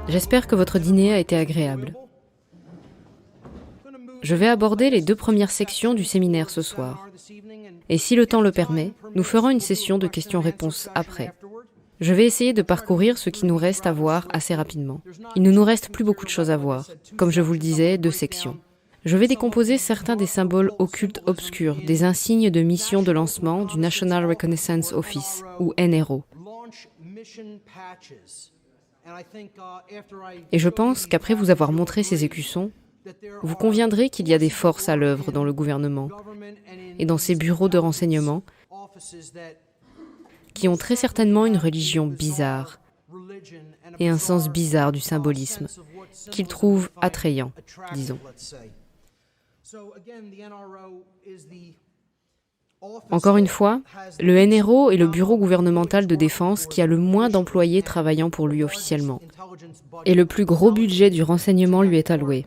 J'espère que votre dîner a été agréable. Je vais aborder les 2 premières sections du séminaire ce soir. Et si le temps le permet, nous ferons une session de questions-réponses après. Je vais essayer de parcourir ce qui nous reste à voir assez rapidement. Il ne nous reste plus beaucoup de choses à voir. Comme je vous le disais, 2 sections. Je vais décomposer certains des symboles occultes obscurs, des insignes de mission de lancement du National Reconnaissance Office, ou NRO. Et je pense qu'après vous avoir montré ces écussons, vous conviendrez qu'il y a des forces à l'œuvre dans le gouvernement et dans ces bureaux de renseignement qui ont très certainement une religion bizarre et un sens bizarre du symbolisme qu'ils trouvent attrayant, disons. Encore une fois, le NRO est le bureau gouvernemental de défense qui a le moins d'employés travaillant pour lui officiellement. Et le plus gros budget du renseignement lui est alloué.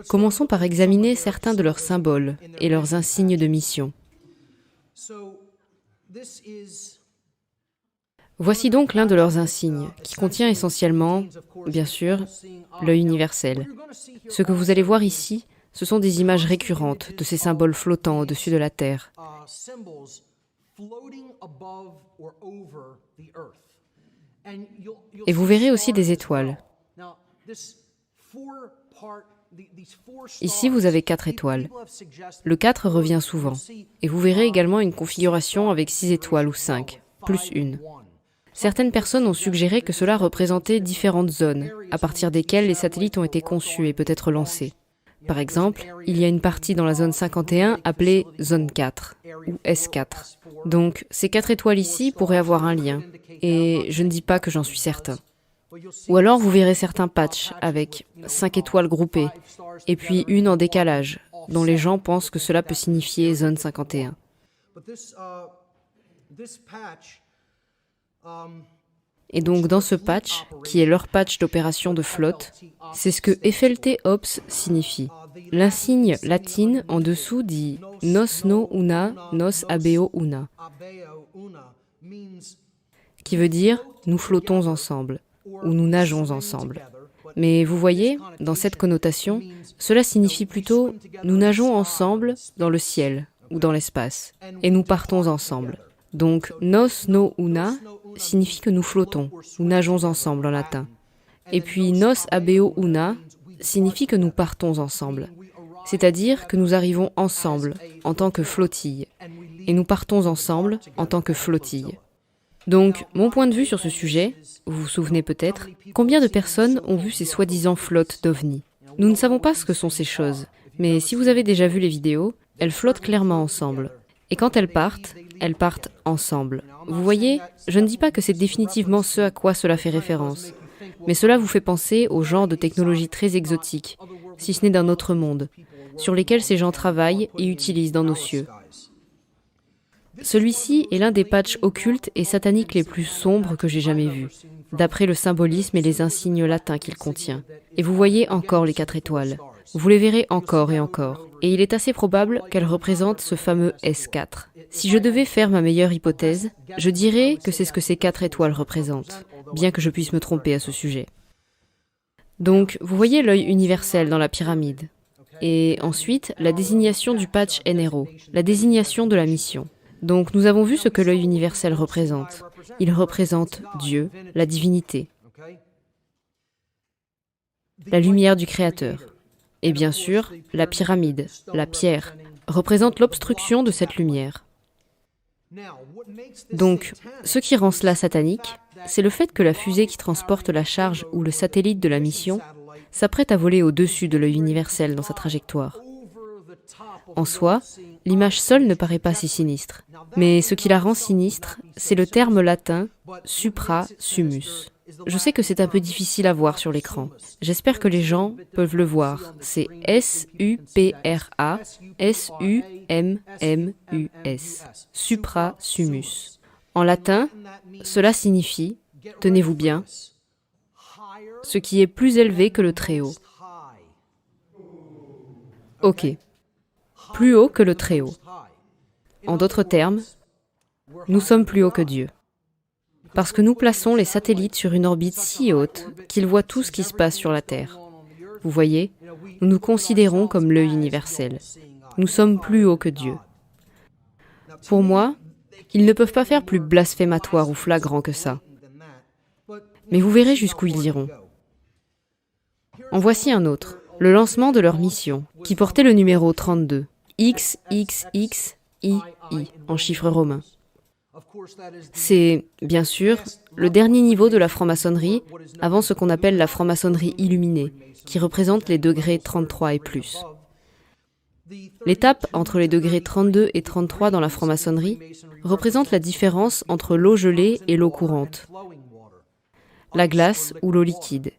Commençons par examiner certains de leurs symboles et leurs insignes de mission. Voici donc l'un de leurs insignes, qui contient essentiellement, bien sûr, l'œil universel. Ce que vous allez voir ici, ce sont des images récurrentes de ces symboles flottants au-dessus de la Terre. Et vous verrez aussi des étoiles. Ici, vous avez 4 étoiles. Le 4 revient souvent. Et vous verrez également une configuration avec 6 étoiles ou 5, plus une. Certaines personnes ont suggéré que cela représentait différentes zones, à partir desquelles les satellites ont été conçus et peut-être lancés. Par exemple, il y a une partie dans la zone 51 appelée zone 4, ou S4. Donc, ces 4 étoiles ici pourraient avoir un lien, et je ne dis pas que j'en suis certain. Ou alors vous verrez certains patchs avec 5 étoiles groupées, et puis une en décalage, dont les gens pensent que cela peut signifier zone 51. Et donc dans ce patch, qui est leur patch d'opération de flotte, c'est ce que FLT Ops signifie. L'insigne latine en dessous dit Nos no una, nos abeo una, qui veut dire nous flottons ensemble, ou nous nageons ensemble. Mais vous voyez, dans cette connotation, cela signifie plutôt nous nageons ensemble dans le ciel ou dans l'espace, et nous partons ensemble. Donc nos no una signifie que nous flottons, nous nageons ensemble en latin. Et puis nos abeo una signifie que nous partons ensemble, c'est-à-dire que nous arrivons ensemble en tant que flottille, et nous partons ensemble en tant que flottille. Donc, mon point de vue sur ce sujet, vous vous souvenez peut-être, combien de personnes ont vu ces soi-disant flottes d'OVNI? Nous ne savons pas ce que sont ces choses, mais si vous avez déjà vu les vidéos, elles flottent clairement ensemble. Et quand elles partent ensemble. Vous voyez, je ne dis pas que c'est définitivement ce à quoi cela fait référence, mais cela vous fait penser au genre de technologies très exotiques, si ce n'est d'un autre monde, sur lesquelles ces gens travaillent et utilisent dans nos cieux. Celui-ci est l'un des patchs occultes et sataniques les plus sombres que j'ai jamais vus, d'après le symbolisme et les insignes latins qu'il contient. Et vous voyez encore les 4 étoiles. Vous les verrez encore et encore. Et il est assez probable qu'elles représentent ce fameux S4. Si je devais faire ma meilleure hypothèse, je dirais que c'est ce que ces 4 étoiles représentent, bien que je puisse me tromper à ce sujet. Donc, vous voyez l'œil universel dans la pyramide. Et ensuite, la désignation du patch NRO, la désignation de la mission. Donc, nous avons vu ce que l'œil universel représente. Il représente Dieu, la divinité, la lumière du Créateur. Et bien sûr, la pyramide, la pierre, représente l'obstruction de cette lumière. Donc, ce qui rend cela satanique, c'est le fait que la fusée qui transporte la charge ou le satellite de la mission s'apprête à voler au-dessus de l'œil universel dans sa trajectoire. En soi, l'image seule ne paraît pas si sinistre. Mais ce qui la rend sinistre, c'est le terme latin supra-sumus. Je sais que c'est un peu difficile à voir sur l'écran. J'espère que les gens peuvent le voir. C'est S-U-P-R-A-S-U-M-M-U-S. Supra-sumus. En latin, cela signifie, tenez-vous bien, ce qui est plus élevé que le Très-Haut. Ok. Plus haut que le Très-Haut. En d'autres termes, nous sommes plus haut que Dieu. Parce que nous plaçons les satellites sur une orbite si haute qu'ils voient tout ce qui se passe sur la Terre. Vous voyez, nous nous considérons comme l'œil universel. Nous sommes plus hauts que Dieu. Pour moi, ils ne peuvent pas faire plus blasphématoire ou flagrant que ça. Mais vous verrez jusqu'où ils iront. En voici un autre, le lancement de leur mission, qui portait le numéro 32, XXXII en chiffres romains. C'est, bien sûr, le dernier niveau de la franc-maçonnerie avant ce qu'on appelle la franc-maçonnerie illuminée, qui représente les degrés 33 et plus. L'étape entre les degrés 32 et 33 dans la franc-maçonnerie représente la différence entre l'eau gelée et l'eau courante, la glace ou l'eau liquide.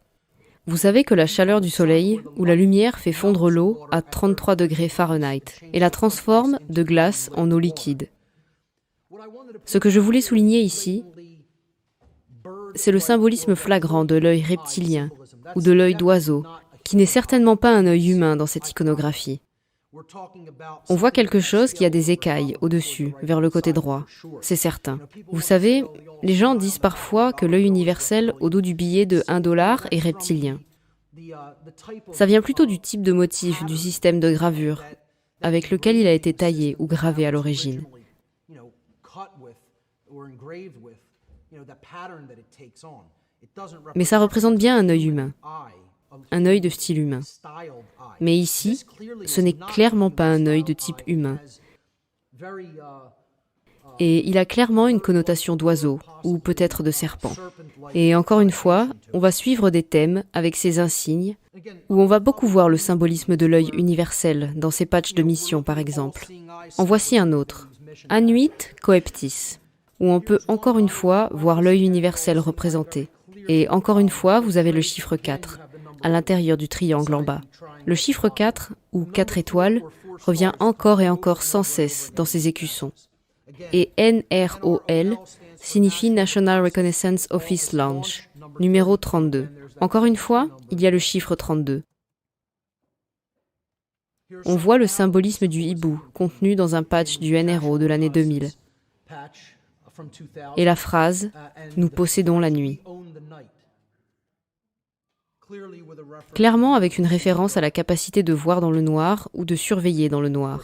Vous savez que la chaleur du soleil ou la lumière fait fondre l'eau à 33 degrés Fahrenheit et la transforme de glace en eau liquide. Ce que je voulais souligner ici, c'est le symbolisme flagrant de l'œil reptilien ou de l'œil d'oiseau, qui n'est certainement pas un œil humain dans cette iconographie. On voit quelque chose qui a des écailles au-dessus, vers le côté droit, c'est certain. Vous savez, les gens disent parfois que l'œil universel au dos du billet de 1 dollar est reptilien. Ça vient plutôt du type de motif du système de gravure avec lequel il a été taillé ou gravé à l'origine. Mais ça représente bien un œil humain, un œil de style humain. Mais ici, ce n'est clairement pas un œil de type humain. Et il a clairement une connotation d'oiseau, ou peut-être de serpent. Et encore une fois, on va suivre des thèmes avec ces insignes, où on va beaucoup voir le symbolisme de l'œil universel dans ces patchs de mission, par exemple. En voici un autre, Annuit Coeptis, où on peut encore une fois voir l'œil universel représenté. Et encore une fois, vous avez le chiffre 4, à l'intérieur du triangle en bas. Le chiffre 4, ou 4 étoiles, revient encore et encore sans cesse dans ces écussons. Et NROL signifie National Reconnaissance Office Launch, numéro 32. Encore une fois, il y a le chiffre 32. On voit le symbolisme du hibou contenu dans un patch du NRO de l'année 2000. Et la phrase « Nous possédons la nuit ». Clairement avec une référence à la capacité de voir dans le noir ou de surveiller dans le noir.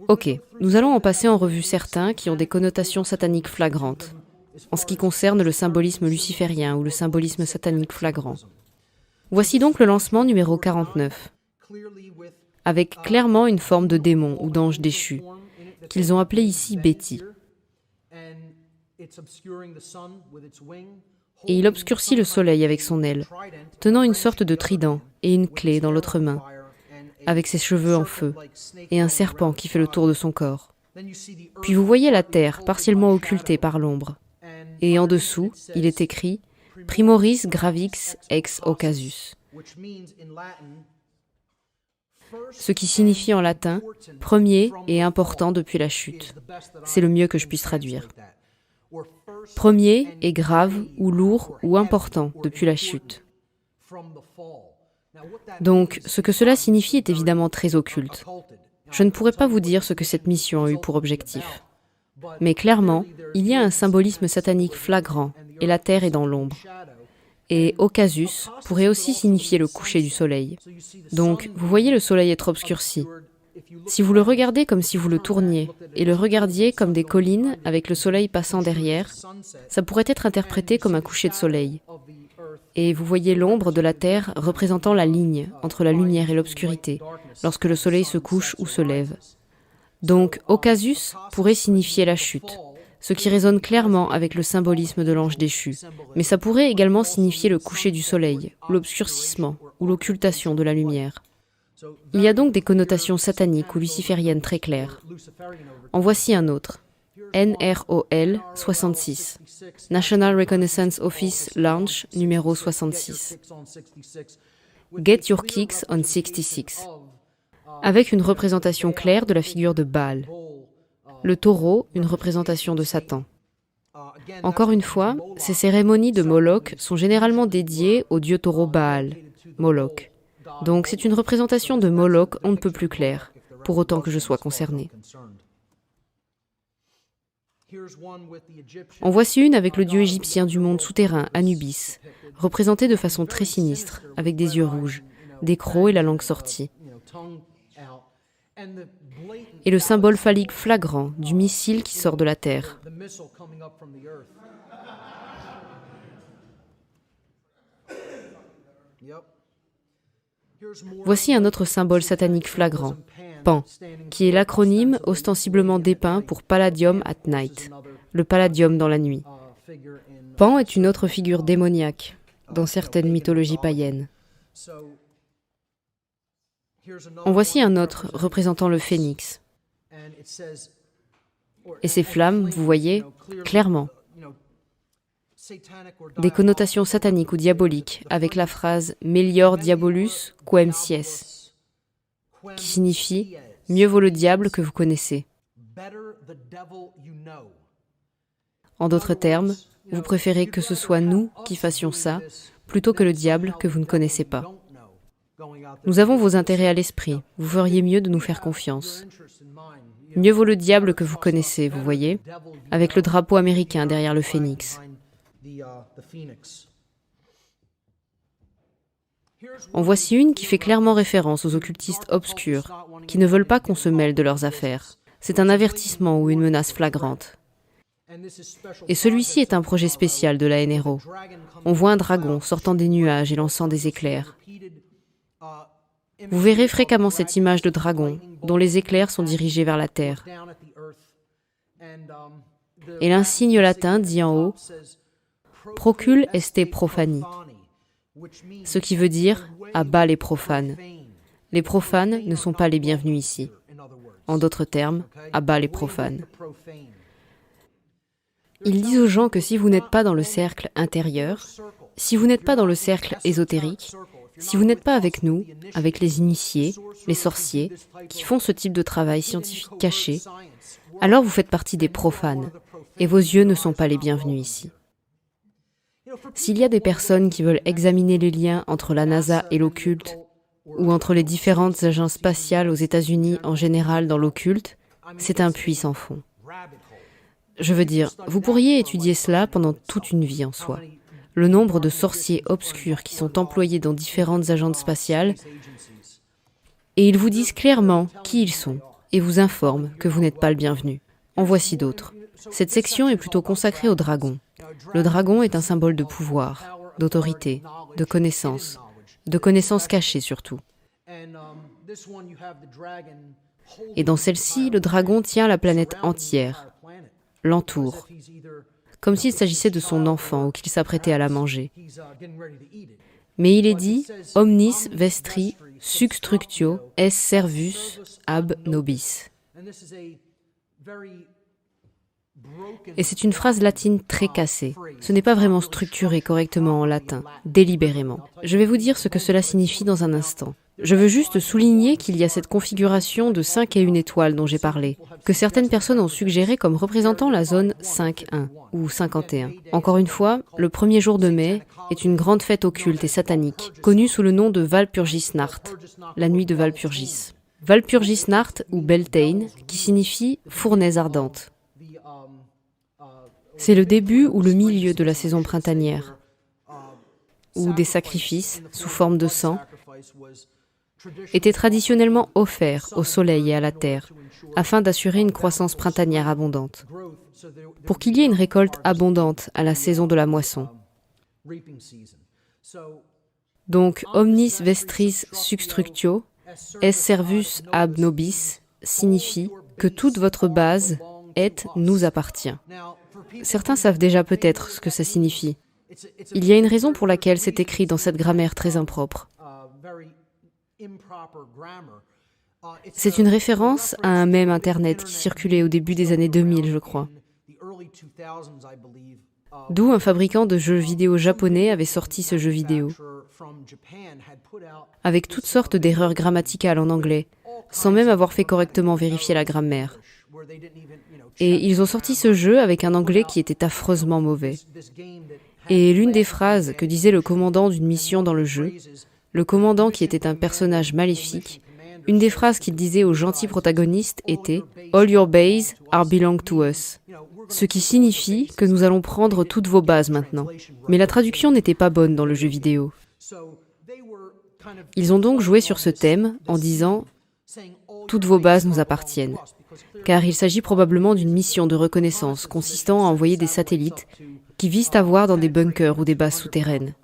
Ok, nous allons en passer en revue certains qui ont des connotations sataniques flagrantes, en ce qui concerne le symbolisme luciférien ou le symbolisme satanique flagrant. Voici donc le lancement numéro 49, avec clairement une forme de démon ou d'ange déchu, qu'ils ont appelé ici Betty. Et il obscurcit le soleil avec son aile, tenant une sorte de trident et une clé dans l'autre main, avec ses cheveux en feu, et un serpent qui fait le tour de son corps. Puis vous voyez la terre partiellement occultée par l'ombre, et en dessous, il est écrit « Primoris gravix ex occasus », ce qui signifie en latin « premier et important depuis la chute ». C'est le mieux que je puisse traduire. Premier et grave ou lourd ou important depuis la chute. Donc, ce que cela signifie est évidemment très occulte. Je ne pourrais pas vous dire ce que cette mission a eu pour objectif. Mais clairement, il y a un symbolisme satanique flagrant, et la terre est dans l'ombre. Et Occasus pourrait aussi signifier le coucher du soleil. Donc, vous voyez le soleil être obscurci. Si vous le regardez comme si vous le tourniez, et le regardiez comme des collines avec le soleil passant derrière, ça pourrait être interprété comme un coucher de soleil. Et vous voyez l'ombre de la terre représentant la ligne entre la lumière et l'obscurité, lorsque le soleil se couche ou se lève. Donc, Occasus pourrait signifier la chute, ce qui résonne clairement avec le symbolisme de l'ange déchu. Mais ça pourrait également signifier le coucher du soleil, ou l'obscurcissement, ou l'occultation de la lumière. Il y a donc des connotations sataniques ou lucifériennes très claires. En voici un autre. NROL 66, National Reconnaissance Office Launch numéro 66. Get your kicks on 66, avec une représentation claire de la figure de Baal. Le taureau, une représentation de Satan. Encore une fois, ces cérémonies de Moloch sont généralement dédiées au dieu taureau Baal, Moloch. Donc c'est une représentation de Moloch on ne peut plus claire, pour autant que je sois concerné. En voici une avec le dieu égyptien du monde souterrain, Anubis, représenté de façon très sinistre, avec des yeux rouges, des crocs et la langue sortie. Et le symbole phallique flagrant du missile qui sort de la Terre. Voici un autre symbole satanique flagrant, Pan, qui est l'acronyme ostensiblement dépeint pour Palladium at Night, le palladium dans la nuit. Pan est une autre figure démoniaque dans certaines mythologies païennes. En voici un autre représentant le phénix. Et ces flammes, vous voyez, clairement, des connotations sataniques ou diaboliques avec la phrase « Melior diabolus quem sies », qui signifie « Mieux vaut le diable que vous connaissez ». En d'autres termes, vous préférez que ce soit nous qui fassions ça, plutôt que le diable que vous ne connaissez pas. Nous avons vos intérêts à l'esprit, vous feriez mieux de nous faire confiance. Mieux vaut le diable que vous connaissez, vous voyez, avec le drapeau américain derrière le phénix. En voici une qui fait clairement référence aux occultistes obscurs, qui ne veulent pas qu'on se mêle de leurs affaires. C'est un avertissement ou une menace flagrante. Et celui-ci est un projet spécial de la NRO. On voit un dragon sortant des nuages et lançant des éclairs. Vous verrez fréquemment cette image de dragon, dont les éclairs sont dirigés vers la terre. Et l'insigne latin dit en haut « Procul este profani », ce qui veut dire « à bas les profanes ». Les profanes ne sont pas les bienvenus ici. En d'autres termes, à bas les profanes. Ils disent aux gens que si vous n'êtes pas dans le cercle intérieur, si vous n'êtes pas dans le cercle ésotérique, si vous n'êtes pas avec nous, avec les initiés, les sorciers, qui font ce type de travail scientifique caché, alors vous faites partie des profanes, et vos yeux ne sont pas les bienvenus ici. S'il y a des personnes qui veulent examiner les liens entre la NASA et l'occulte, ou entre les différentes agences spatiales aux États-Unis en général dans l'occulte, c'est un puits sans fond. Je veux dire, vous pourriez étudier cela pendant toute une vie en soi. Le nombre de sorciers obscurs qui sont employés dans différentes agences spatiales, et ils vous disent clairement qui ils sont, et vous informent que vous n'êtes pas le bienvenu. En voici d'autres. Cette section est plutôt consacrée au dragon. Le dragon est un symbole de pouvoir, d'autorité, de connaissance cachée surtout. Et dans celle-ci, le dragon tient la planète entière, l'entoure, comme s'il s'agissait de son enfant ou qu'il s'apprêtait à la manger. Mais il est dit « Omnis vestri substructio es servus ab nobis ». Et c'est une phrase latine très cassée. Ce n'est pas vraiment structuré correctement en latin, délibérément. Je vais vous dire ce que cela signifie dans un instant. Je veux juste souligner qu'il y a cette configuration de 5 et 1 étoile dont j'ai parlé, que certaines personnes ont suggéré comme représentant la zone 5-1 ou 51. Encore une fois, le 1er jour de mai est une grande fête occulte et satanique, connue sous le nom de Walpurgisnacht, la nuit de Walpurgis. Walpurgisnacht ou Beltane, qui signifie fournaise ardente. C'est le début ou le milieu de la saison printanière, où des sacrifices, sous forme de sang, étaient traditionnellement offerts au soleil et à la terre, afin d'assurer une croissance printanière abondante, pour qu'il y ait une récolte abondante à la saison de la moisson. Donc, omnis vestris substructio, es servus ab nobis, signifie que toute votre base nous appartient. Certains savent déjà peut-être ce que ça signifie. Il y a une raison pour laquelle c'est écrit dans cette grammaire très impropre. C'est une référence à un mème Internet qui circulait au début des années 2000, je crois. D'où un fabricant de jeux vidéo japonais avait sorti ce jeu vidéo, avec toutes sortes d'erreurs grammaticales en anglais, sans même avoir fait correctement vérifier la grammaire. Et ils ont sorti ce jeu avec un anglais qui était affreusement mauvais. Et l'une des phrases que disait le commandant d'une mission dans le jeu, le commandant qui était un personnage maléfique, Une des phrases qu'il disait aux gentils protagonistes était « All your bases are belong to us », ce qui signifie que nous allons prendre toutes vos bases maintenant. Mais la traduction n'était pas bonne dans le jeu vidéo. Ils ont donc joué sur ce thème en disant « Toutes vos bases nous appartiennent », car il s'agit probablement d'une mission de reconnaissance consistant à envoyer des satellites qui visent à voir dans des bunkers ou des bases souterraines.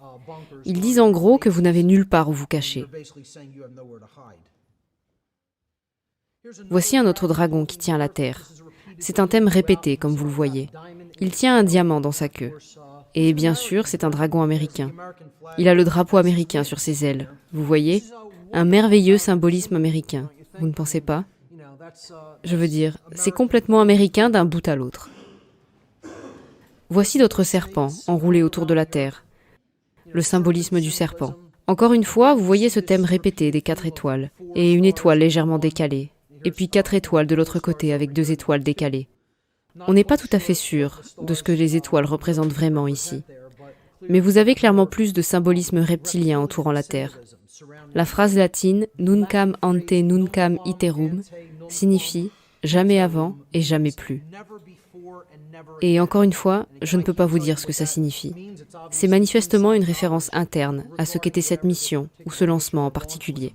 Ils disent en gros que vous n'avez nulle part où vous cacher. Voici un autre dragon qui tient la Terre. C'est un thème répété, comme vous le voyez. Il tient un diamant dans sa queue. Et bien sûr, c'est un dragon américain. Il a le drapeau américain sur ses ailes. Vous voyez? Un merveilleux symbolisme américain. Vous ne pensez pas? Je veux dire, c'est complètement américain d'un bout à l'autre. Voici d'autres serpents enroulés autour de la Terre. Le symbolisme du serpent. Encore une fois, vous voyez ce thème répété des 4 étoiles, et une étoile légèrement décalée, et puis 4 étoiles de l'autre côté avec 2 étoiles décalées. On n'est pas tout à fait sûr de ce que les étoiles représentent vraiment ici. Mais vous avez clairement plus de symbolisme reptilien entourant la Terre. La phrase latine « Nuncam ante nuncam iterum » signifie « jamais avant et jamais plus ». Et encore une fois, je ne peux pas vous dire ce que ça signifie. C'est manifestement une référence interne à ce qu'était cette mission ou ce lancement en particulier.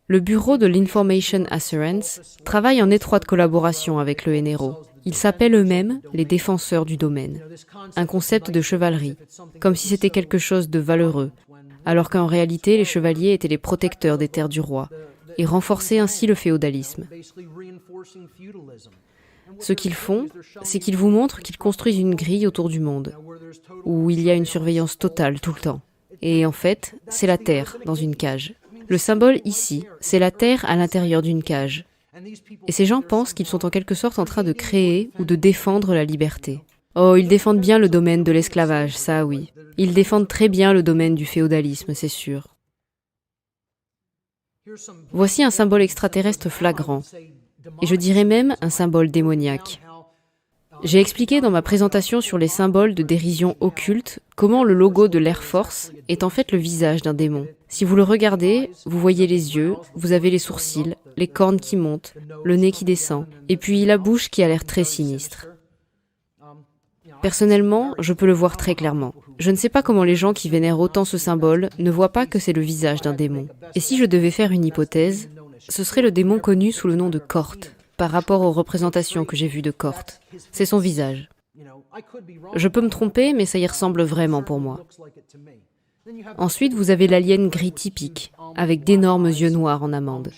Le bureau de l'Information Assurance travaille en étroite collaboration avec le NRO. Ils s'appellent eux-mêmes les défenseurs du domaine. Un concept de chevalerie, comme si c'était quelque chose de valeureux, alors qu'en réalité les chevaliers étaient les protecteurs des terres du roi, et renforçaient ainsi le féodalisme. Ce qu'ils font, c'est qu'ils vous montrent qu'ils construisent une grille autour du monde, où il y a une surveillance totale tout le temps. Et en fait, c'est la Terre dans une cage. Le symbole ici, c'est la Terre à l'intérieur d'une cage. Et ces gens pensent qu'ils sont en quelque sorte en train de créer ou de défendre la liberté. Oh, ils défendent bien le domaine de l'esclavage, ça oui. Ils défendent très bien le domaine du féodalisme, c'est sûr. Voici un symbole extraterrestre flagrant, et je dirais même un symbole démoniaque. J'ai expliqué dans ma présentation sur les symboles de dérision occulte comment le logo de l'Air Force est en fait le visage d'un démon. Si vous le regardez, vous voyez les yeux, vous avez les sourcils, les cornes qui montent, le nez qui descend, et puis la bouche qui a l'air très sinistre. Personnellement, je peux le voir très clairement. Je ne sais pas comment les gens qui vénèrent autant ce symbole ne voient pas que c'est le visage d'un démon. Et si je devais faire une hypothèse, ce serait le démon connu sous le nom de Kort, par rapport aux représentations que j'ai vues de Kort. C'est son visage. Je peux me tromper, mais ça y ressemble vraiment pour moi. Ensuite, vous avez l'alien gris typique, avec d'énormes yeux noirs en amande.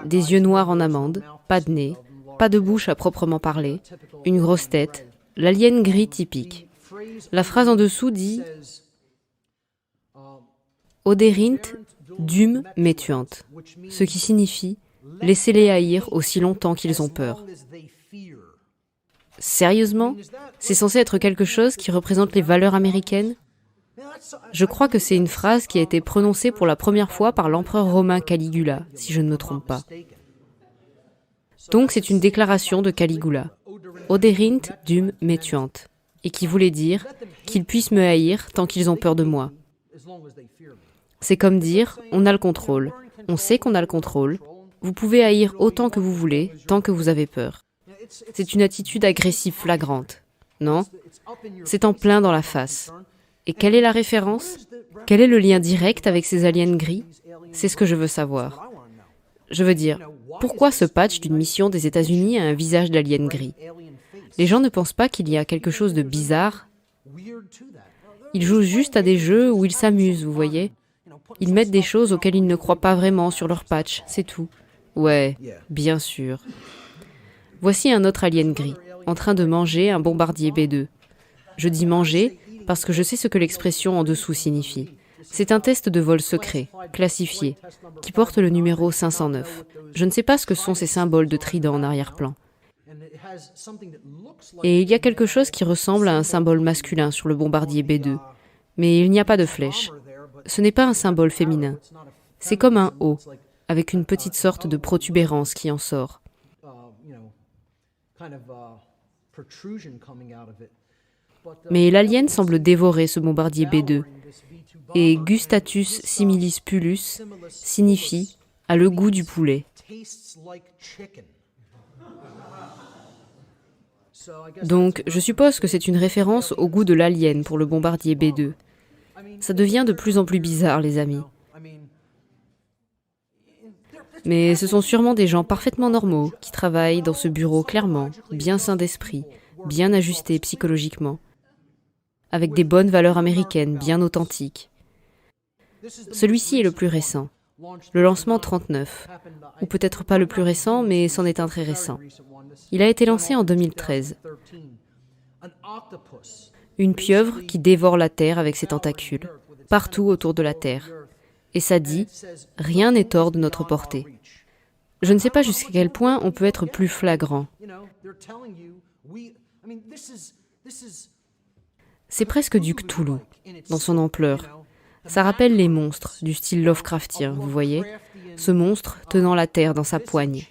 Des yeux noirs en amande, pas de nez, pas de bouche à proprement parler, une grosse tête, l'alien gris typique. La phrase en dessous dit « Oderint dum metuant », ce qui signifie « Laissez-les haïr aussi longtemps qu'ils ont peur ». Sérieusement? C'est censé être quelque chose qui représente les valeurs américaines? Je crois que c'est une phrase qui a été prononcée pour la première fois par l'empereur romain Caligula, si je ne me trompe pas. Donc c'est une déclaration de Caligula, « Oderint dum metuant », et qui voulait dire qu'ils puissent me haïr tant qu'ils ont peur de moi. C'est comme dire, on a le contrôle, on sait qu'on a le contrôle, vous pouvez haïr autant que vous voulez, tant que vous avez peur. C'est une attitude agressive flagrante, non? C'est en plein dans la face. Et quelle est la référence? Quel est le lien direct avec ces aliens gris? C'est ce que je veux savoir. Je veux dire, pourquoi ce patch d'une mission des États-Unis a un visage d'alien gris? Les gens ne pensent pas qu'il y a quelque chose de bizarre. Ils jouent juste à des jeux où ils s'amusent, vous voyez. Ils mettent des choses auxquelles ils ne croient pas vraiment sur leur patch, c'est tout. Ouais, bien sûr. Voici un autre alien gris, en train de manger un bombardier B2. Je dis manger parce que je sais ce que l'expression en dessous signifie. C'est un test de vol secret, classifié, qui porte le numéro 509. Je ne sais pas ce que sont ces symboles de trident en arrière-plan. Et il y a quelque chose qui ressemble à un symbole masculin sur le bombardier B2, mais il n'y a pas de flèche. Ce n'est pas un symbole féminin. C'est comme un O, avec une petite sorte de protubérance qui en sort. Mais l'alien semble dévorer ce bombardier B2. Et gustatus similis pullus signifie « a le goût du poulet ». Donc, je suppose que c'est une référence au goût de l'alien pour le bombardier B2. Ça devient de plus en plus bizarre, les amis. Mais ce sont sûrement des gens parfaitement normaux qui travaillent dans ce bureau clairement, bien sains d'esprit, bien ajustés psychologiquement, avec des bonnes valeurs américaines bien authentiques. Celui-ci est le plus récent, le lancement 39, ou peut-être pas le plus récent, mais c'en est un très récent. Il a été lancé en 2013. Une pieuvre qui dévore la Terre avec ses tentacules, partout autour de la Terre. Et ça dit, rien n'est hors de notre portée. Je ne sais pas jusqu'à quel point on peut être plus flagrant. C'est presque du Cthulhu, dans son ampleur. Ça rappelle les monstres, du style Lovecraftien, vous voyez, ce monstre tenant la Terre dans sa poigne.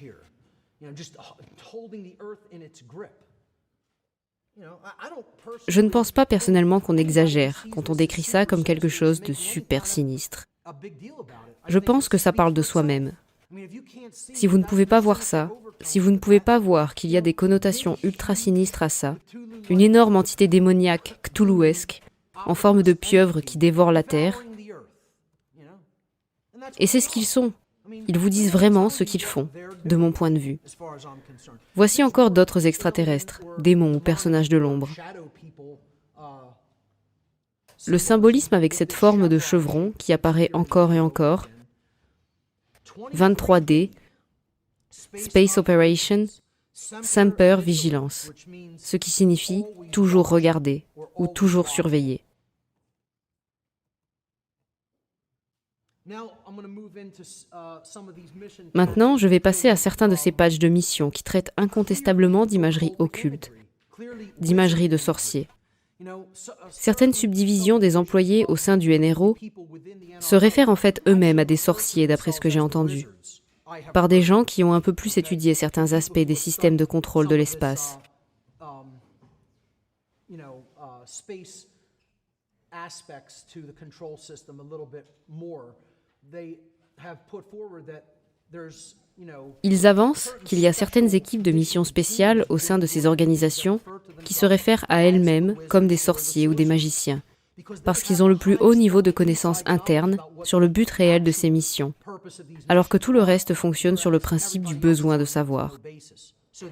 Je ne pense pas personnellement qu'on exagère quand on décrit ça comme quelque chose de super sinistre. Je pense que ça parle de soi-même. Si vous ne pouvez pas voir ça, si vous ne pouvez pas voir qu'il y a des connotations ultra sinistres à ça, une énorme entité démoniaque cthulhuesque, en forme de pieuvre qui dévore la Terre, et c'est ce qu'ils sont. Ils vous disent vraiment ce qu'ils font, de mon point de vue. Voici encore d'autres extraterrestres, démons ou personnages de l'ombre. Le symbolisme avec cette forme de chevron qui apparaît encore et encore, 23D, Space Operation, Semper Vigilance, ce qui signifie toujours regarder ou toujours surveiller. Maintenant, je vais passer à certains de ces pages de mission qui traitent incontestablement d'imagerie occulte, d'imagerie de sorciers. Certaines subdivisions des employés au sein du NRO se réfèrent en fait eux-mêmes à des sorciers, d'après ce que j'ai entendu, par des gens qui ont un peu plus étudié certains aspects des systèmes de contrôle de l'espace. Ils avancent qu'il y a certaines équipes de missions spéciales au sein de ces organisations qui se réfèrent à elles-mêmes comme des sorciers ou des magiciens, parce qu'ils ont le plus haut niveau de connaissances internes sur le but réel de ces missions, alors que tout le reste fonctionne sur le principe du besoin de savoir.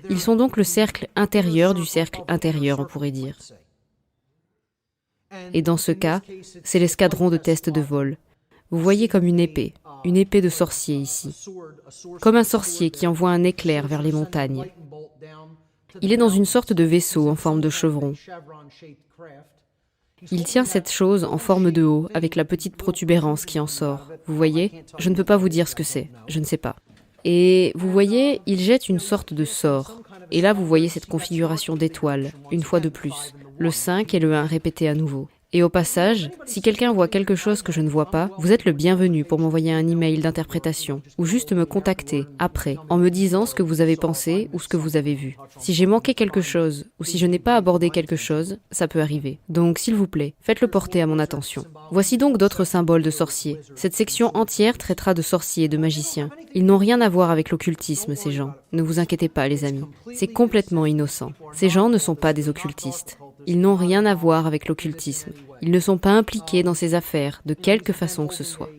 Ils sont donc le cercle intérieur du cercle intérieur, on pourrait dire. Et dans ce cas, c'est l'escadron de tests de vol. Vous voyez comme une épée de sorcier ici. Comme un sorcier qui envoie un éclair vers les montagnes. Il est dans une sorte de vaisseau en forme de chevron. Il tient cette chose en forme de haut, avec la petite protubérance qui en sort. Vous voyez? Je ne peux pas vous dire ce que c'est. Je ne sais pas. Et vous voyez, il jette une sorte de sort. Et là, vous voyez cette configuration d'étoiles, une fois de plus. Le 5 et le 1 répétés à nouveau. Et au passage, si quelqu'un voit quelque chose que je ne vois pas, vous êtes le bienvenu pour m'envoyer un email d'interprétation ou juste me contacter après en me disant ce que vous avez pensé ou ce que vous avez vu. Si j'ai manqué quelque chose ou si je n'ai pas abordé quelque chose, ça peut arriver. Donc s'il vous plaît, faites-le porter à mon attention. Voici donc d'autres symboles de sorciers. Cette section entière traitera de sorciers et de magiciens. Ils n'ont rien à voir avec l'occultisme, ces gens. Ne vous inquiétez pas, les amis. C'est complètement innocent. Ces gens ne sont pas des occultistes. Ils n'ont rien à voir avec l'occultisme. Ils ne sont pas impliqués dans ces affaires, de quelque façon que ce soit.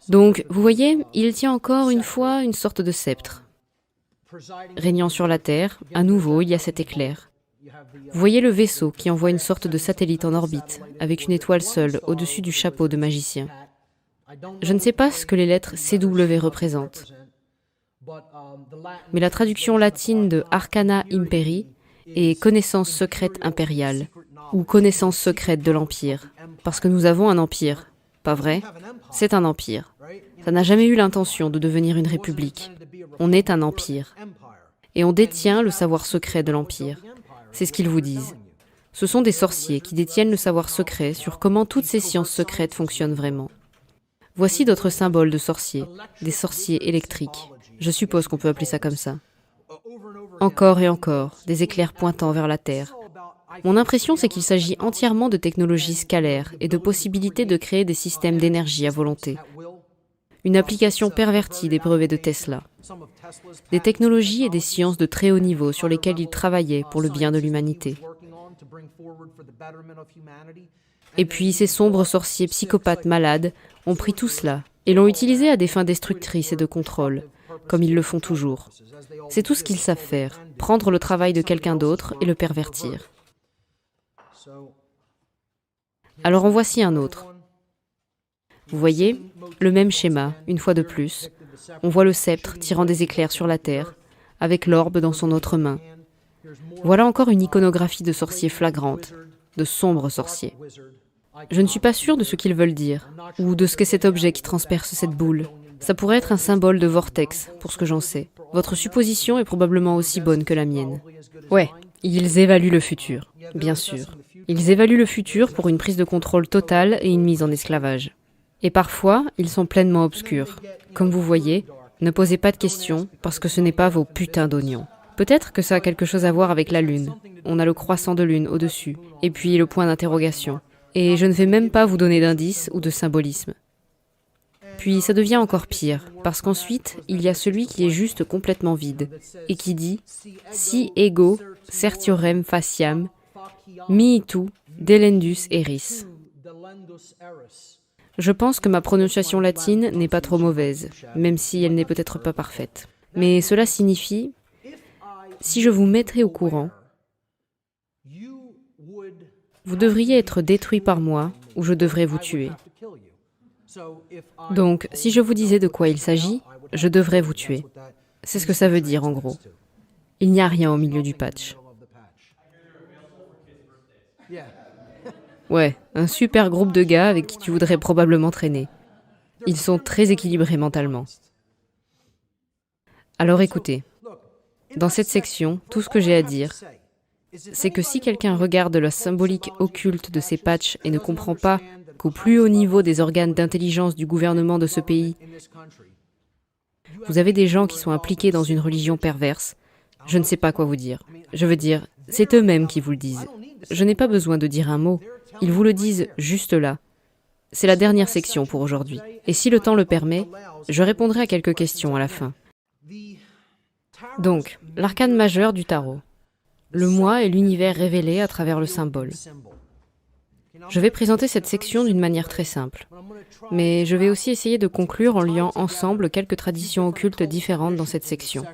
Donc, vous voyez, il tient encore une fois une sorte de sceptre. Régnant sur la Terre, à nouveau, il y a cet éclair. Vous voyez le vaisseau qui envoie une sorte de satellite en orbite, avec une étoile seule au-dessus du chapeau de magicien. Je ne sais pas ce que les lettres CW représentent. Mais la traduction latine de Arcana Imperii est connaissance secrète impériale, ou connaissance secrète de l'Empire. Parce que nous avons un empire, pas vrai? C'est un empire. Ça n'a jamais eu l'intention de devenir une république. On est un empire. Et on détient le savoir secret de l'Empire. C'est ce qu'ils vous disent. Ce sont des sorciers qui détiennent le savoir secret sur comment toutes ces sciences secrètes fonctionnent vraiment. Voici d'autres symboles de sorciers, des sorciers électriques. Je suppose qu'on peut appeler ça comme ça. Encore et encore, des éclairs pointant vers la Terre. Mon impression, c'est qu'il s'agit entièrement de technologies scalaires et de possibilités de créer des systèmes d'énergie à volonté. Une application pervertie des brevets de Tesla. Des technologies et des sciences de très haut niveau sur lesquelles il travaillait pour le bien de l'humanité. Et puis ces sombres sorciers psychopathes malades ont pris tout cela et l'ont utilisé à des fins destructrices et de contrôle, comme ils le font toujours. C'est tout ce qu'ils savent faire, prendre le travail de quelqu'un d'autre et le pervertir. Alors en voici un autre. Vous voyez, le même schéma, une fois de plus. On voit le sceptre tirant des éclairs sur la terre, avec l'orbe dans son autre main. Voilà encore une iconographie de sorciers flagrante, de sombres sorciers. Je ne suis pas sûre de ce qu'ils veulent dire, ou de ce qu'est cet objet qui transperce cette boule. Ça pourrait être un symbole de vortex, pour ce que j'en sais. Votre supposition est probablement aussi bonne que la mienne. Ouais, ils évaluent le futur, bien sûr. Ils évaluent le futur pour une prise de contrôle totale et une mise en esclavage. Et parfois, ils sont pleinement obscurs. Comme vous voyez, ne posez pas de questions, parce que ce n'est pas vos putains d'oignons. Peut-être que ça a quelque chose à voir avec la Lune. On a le croissant de Lune au-dessus, et puis le point d'interrogation. Et je ne vais même pas vous donner d'indices ou de symbolisme. Puis ça devient encore pire, parce qu'ensuite, il y a celui qui est juste complètement vide, et qui dit « Si ego certiorem faciam, miitu delendus eris ». Je pense que ma prononciation latine n'est pas trop mauvaise, même si elle n'est peut-être pas parfaite. Mais cela signifie « Si je vous mettrais au courant, vous devriez être détruit par moi, ou je devrais vous tuer. » Donc, si je vous disais de quoi il s'agit, je devrais vous tuer. C'est ce que ça veut dire en gros. Il n'y a rien au milieu du patch. Ouais, un super groupe de gars avec qui tu voudrais probablement traîner. Ils sont très équilibrés mentalement. Alors écoutez, dans cette section, tout ce que j'ai à dire, c'est que si quelqu'un regarde la symbolique occulte de ces patchs et ne comprend pas qu'au plus haut niveau des organes d'intelligence du gouvernement de ce pays, vous avez des gens qui sont impliqués dans une religion perverse, je ne sais pas quoi vous dire. Je veux dire, c'est eux-mêmes qui vous le disent. Je n'ai pas besoin de dire un mot. Ils vous le disent juste là. C'est la dernière section pour aujourd'hui. Et si le temps le permet, je répondrai à quelques questions à la fin. Donc, l'arcane majeur du tarot. Le moi et l'univers révélé à travers le symbole. Je vais présenter cette section d'une manière très simple. Mais je vais aussi essayer de conclure en liant ensemble quelques traditions occultes différentes dans cette section,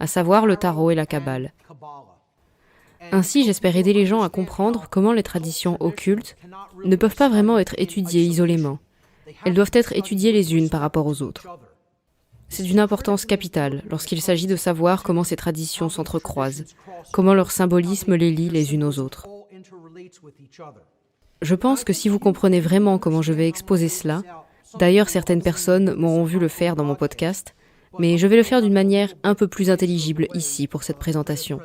à savoir le tarot et la kabbale. Ainsi, j'espère aider les gens à comprendre comment les traditions occultes ne peuvent pas vraiment être étudiées isolément. Elles doivent être étudiées les unes par rapport aux autres. C'est d'une importance capitale lorsqu'il s'agit de savoir comment ces traditions s'entrecroisent, comment leur symbolisme les lie les unes aux autres. Je pense que si vous comprenez vraiment comment je vais exposer cela, d'ailleurs certaines personnes m'auront vu le faire dans mon podcast, mais je vais le faire d'une manière un peu plus intelligible ici pour cette présentation.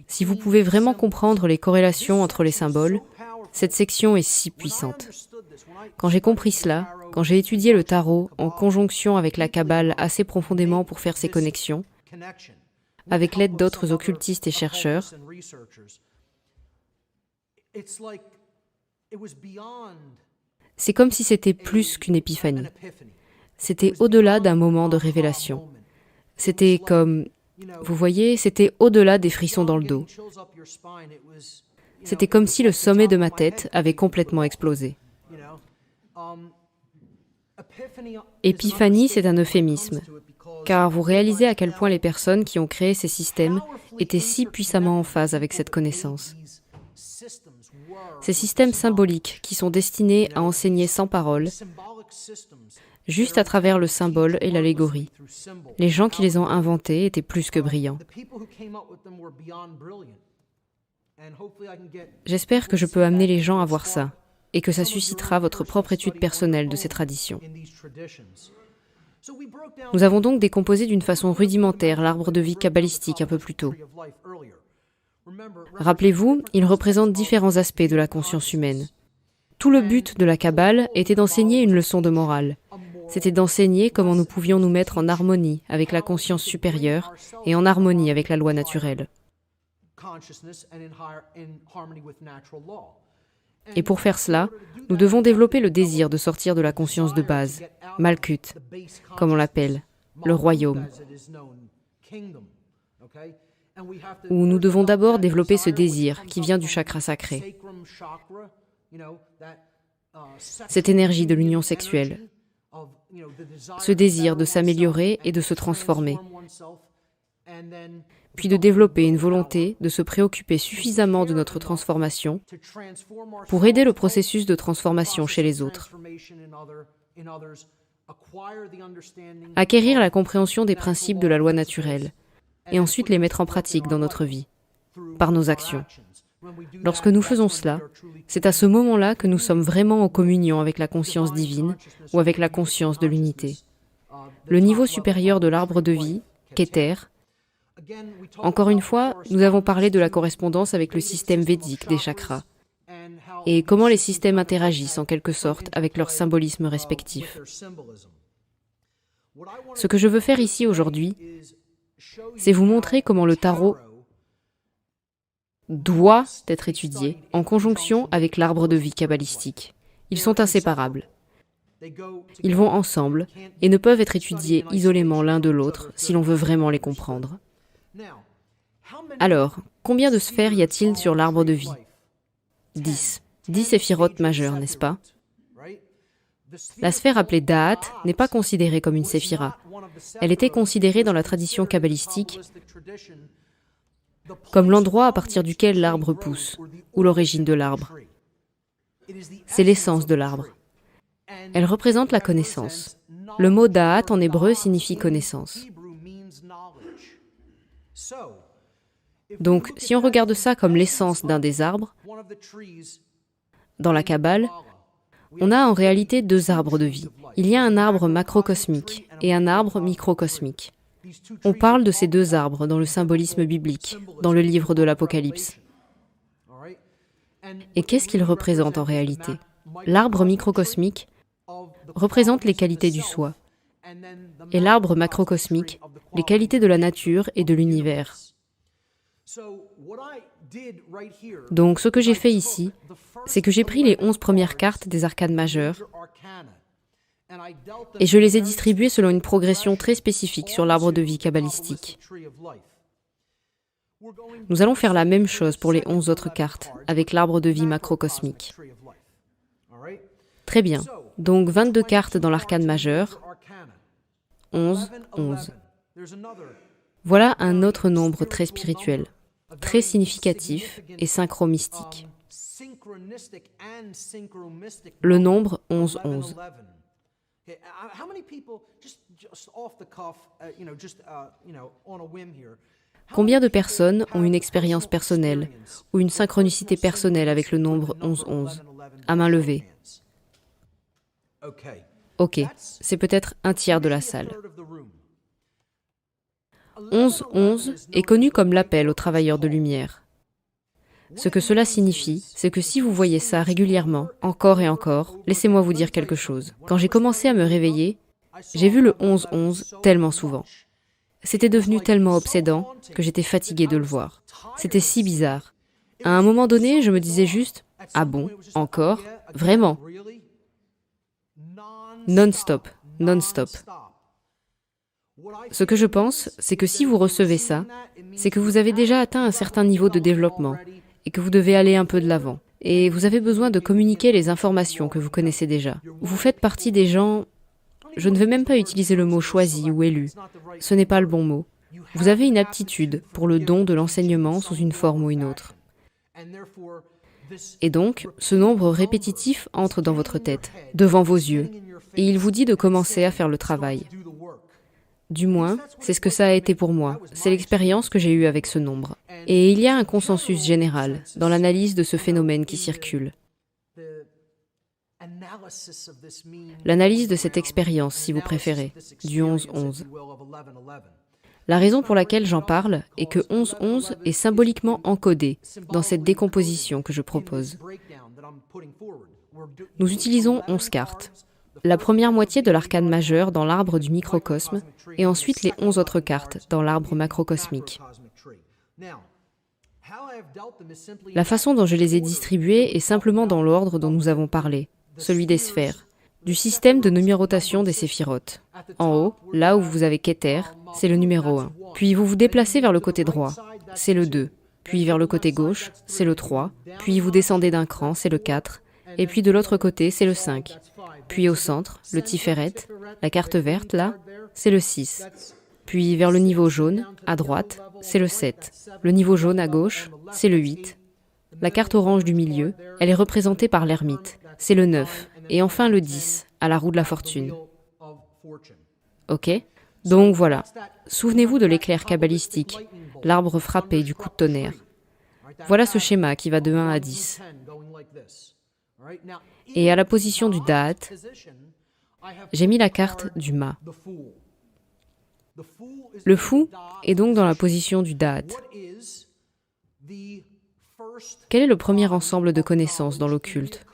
Si vous pouvez vraiment comprendre les corrélations entre les symboles, cette section est si puissante. Quand j'ai compris cela, quand j'ai étudié le tarot en conjonction avec la kabbale assez profondément pour faire ces connexions, avec l'aide d'autres occultistes et chercheurs, c'est comme si c'était plus qu'une épiphanie. C'était au-delà d'un moment de révélation. C'était comme, vous voyez, c'était au-delà des frissons dans le dos. C'était comme si le sommet de ma tête avait complètement explosé. Épiphanie, c'est un euphémisme, car vous réalisez à quel point les personnes qui ont créé ces systèmes étaient si puissamment en phase avec cette connaissance. Ces systèmes symboliques qui sont destinés à enseigner sans parole, juste à travers le symbole et l'allégorie. Les gens qui les ont inventés étaient plus que brillants. J'espère que je peux amener les gens à voir ça, et que ça suscitera votre propre étude personnelle de ces traditions. Nous avons donc décomposé d'une façon rudimentaire l'arbre de vie kabbalistique un peu plus tôt. Rappelez-vous, il représente différents aspects de la conscience humaine. Tout le but de la kabbale était d'enseigner une leçon de morale, c'était d'enseigner comment nous pouvions nous mettre en harmonie avec la conscience supérieure et en harmonie avec la loi naturelle. Et pour faire cela, nous devons développer le désir de sortir de la conscience de base, Malkut, comme on l'appelle, le royaume. Où nous devons d'abord développer ce désir qui vient du chakra sacré, cette énergie de l'union sexuelle, ce désir de s'améliorer et de se transformer, puis de développer une volonté de se préoccuper suffisamment de notre transformation pour aider le processus de transformation chez les autres. Acquérir la compréhension des principes de la loi naturelle et ensuite les mettre en pratique dans notre vie, par nos actions. Lorsque nous faisons cela, c'est à ce moment-là que nous sommes vraiment en communion avec la conscience divine ou avec la conscience de l'unité. Le niveau supérieur de l'arbre de vie, Keter. Encore une fois, nous avons parlé de la correspondance avec le système védique des chakras et comment les systèmes interagissent en quelque sorte avec leur symbolisme respectif. Ce que je veux faire ici aujourd'hui, c'est vous montrer comment le tarot doit être étudié en conjonction avec l'arbre de vie kabbalistique. Ils sont inséparables. Ils vont ensemble et ne peuvent être étudiés isolément l'un de l'autre si l'on veut vraiment les comprendre. Alors, combien de sphères y a-t-il sur l'arbre de vie? 10. 10 séphirotes majeures, n'est-ce pas? La sphère appelée Da'at n'est pas considérée comme une séphira. Elle était considérée dans la tradition kabbalistique comme l'endroit à partir duquel l'arbre pousse, ou l'origine de l'arbre. C'est l'essence de l'arbre. Elle représente la connaissance. Le mot Da'at en hébreu signifie connaissance. Donc, si on regarde ça comme l'essence d'un des arbres, dans la Kabbale, on a en réalité deux arbres de vie. Il y a un arbre macrocosmique et un arbre microcosmique. On parle de ces deux arbres dans le symbolisme biblique, dans le livre de l'Apocalypse. Et qu'est-ce qu'ils représentent en réalité? L'arbre microcosmique représente les qualités du soi, et l'arbre macrocosmique, les qualités de la nature et de l'univers. Donc, ce que j'ai fait ici, c'est que j'ai pris les 11 premières cartes des arcanes majeures et je les ai distribuées selon une progression très spécifique sur l'arbre de vie kabbalistique. Nous allons faire la même chose pour les 11 autres cartes, avec l'arbre de vie macrocosmique. Très bien. Donc, 22 cartes dans l'arcane majeur, 11, 11. Voilà un autre nombre très spirituel, très significatif et synchro-mystique. Le nombre 11, 11. Combien de personnes ont une expérience personnelle ou une synchronicité personnelle avec le nombre 11, 11, à main levée? Ok, c'est peut-être un tiers de la salle. 11, 11 est connu comme l'appel aux travailleurs de lumière. Ce que cela signifie, c'est que si vous voyez ça régulièrement, encore et encore, laissez-moi vous dire quelque chose. Quand j'ai commencé à me réveiller, j'ai vu le 11-11 tellement souvent. C'était devenu tellement obsédant que j'étais fatiguée de le voir. C'était si bizarre. À un moment donné, je me disais juste « Ah bon, encore? Vraiment ?» Non-stop, non-stop. Ce que je pense, c'est que si vous recevez ça, c'est que vous avez déjà atteint un certain niveau de développement et que vous devez aller un peu de l'avant. Et vous avez besoin de communiquer les informations que vous connaissez déjà. Vous faites partie des gens... Je ne veux même pas utiliser le mot choisi ou élu. Ce n'est pas le bon mot. Vous avez une aptitude pour le don de l'enseignement sous une forme ou une autre. Et donc, ce nombre répétitif entre dans votre tête, devant vos yeux, et il vous dit de commencer à faire le travail. Du moins, c'est ce que ça a été pour moi. C'est l'expérience que j'ai eue avec ce nombre. Et il y a un consensus général dans l'analyse de ce phénomène qui circule. L'analyse de cette expérience, si vous préférez, du 11-11. La raison pour laquelle j'en parle est que 11-11 est symboliquement encodé dans cette décomposition que je propose. Nous utilisons 11 cartes. la première moitié de l'arcane majeur dans l'arbre du microcosme, et ensuite les 11 autres cartes dans l'arbre macrocosmique. La façon dont je les ai distribuées est simplement dans l'ordre dont nous avons parlé, celui des sphères, du système de numérotation des séphirotes. En haut, là où vous avez Keter, c'est le numéro 1. Puis vous vous déplacez vers le côté droit, c'est le 2. Puis vers le côté gauche, c'est le 3. Puis vous descendez d'un cran, c'est le 4. Et puis de l'autre côté, c'est le 5. Puis au centre, le Tiferet, la carte verte, là, c'est le 6. Puis vers le niveau jaune, à droite, c'est le 7. Le niveau jaune à gauche, c'est le 8. La carte orange du milieu, elle est représentée par l'ermite, c'est le 9. Et enfin le 10, à la roue de la fortune. Ok? Donc voilà, souvenez-vous de l'éclair kabbalistique, l'arbre frappé du coup de tonnerre. Voilà ce schéma qui va de 1 à 10. Et à la position du Da'at, j'ai mis la carte du Ma. Le fou est donc dans la position du Da'at. Quel est le premier ensemble de connaissances dans l'occulte?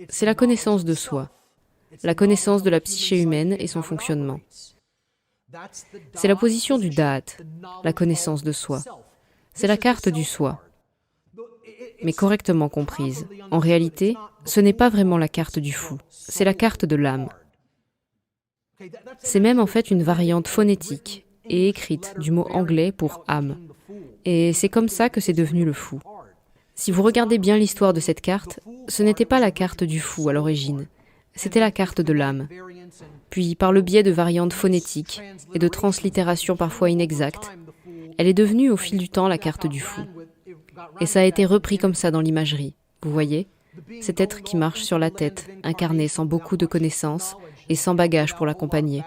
C'est la connaissance de soi, la connaissance de la psyché humaine et son fonctionnement. C'est la position du Da'at, la connaissance de soi. C'est la carte du soi, mais correctement comprise. En réalité, ce n'est pas vraiment la carte du fou, c'est la carte de l'âme. C'est même en fait une variante phonétique et écrite du mot anglais pour âme. Et c'est comme ça que c'est devenu le fou. Si vous regardez bien l'histoire de cette carte, ce n'était pas la carte du fou à l'origine, c'était la carte de l'âme. Puis, par le biais de variantes phonétiques et de translittérations parfois inexactes, elle est devenue au fil du temps la carte du fou. Et ça a été repris comme ça dans l'imagerie, vous voyez? Cet être qui marche sur la tête, incarné sans beaucoup de connaissances et sans bagage pour l'accompagner.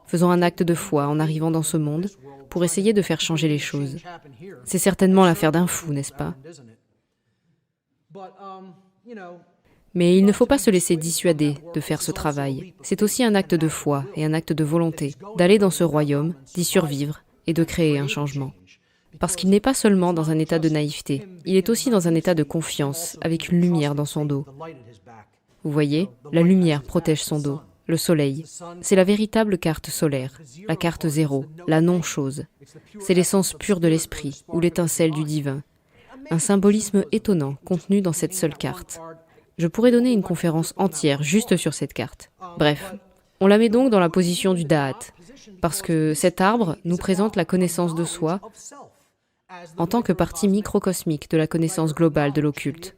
Faisant un acte de foi en arrivant dans ce monde pour essayer de faire changer les choses. C'est certainement l'affaire d'un fou, n'est-ce pas? Mais il ne faut pas se laisser dissuader de faire ce travail. C'est aussi un acte de foi et un acte de volonté, d'aller dans ce royaume, d'y survivre et de créer un changement. Parce qu'il n'est pas seulement dans un état de naïveté, il est aussi dans un état de confiance, avec une lumière dans son dos. Vous voyez, la lumière protège son dos. Le soleil, c'est la véritable carte solaire, la carte zéro, la non-chose. C'est l'essence pure de l'esprit, ou l'étincelle du divin. Un symbolisme étonnant contenu dans cette seule carte. Je pourrais donner une conférence entière juste sur cette carte. Bref, on la met donc dans la position du Da'at, parce que cet arbre nous présente la connaissance de soi en tant que partie microcosmique de la connaissance globale de l'occulte.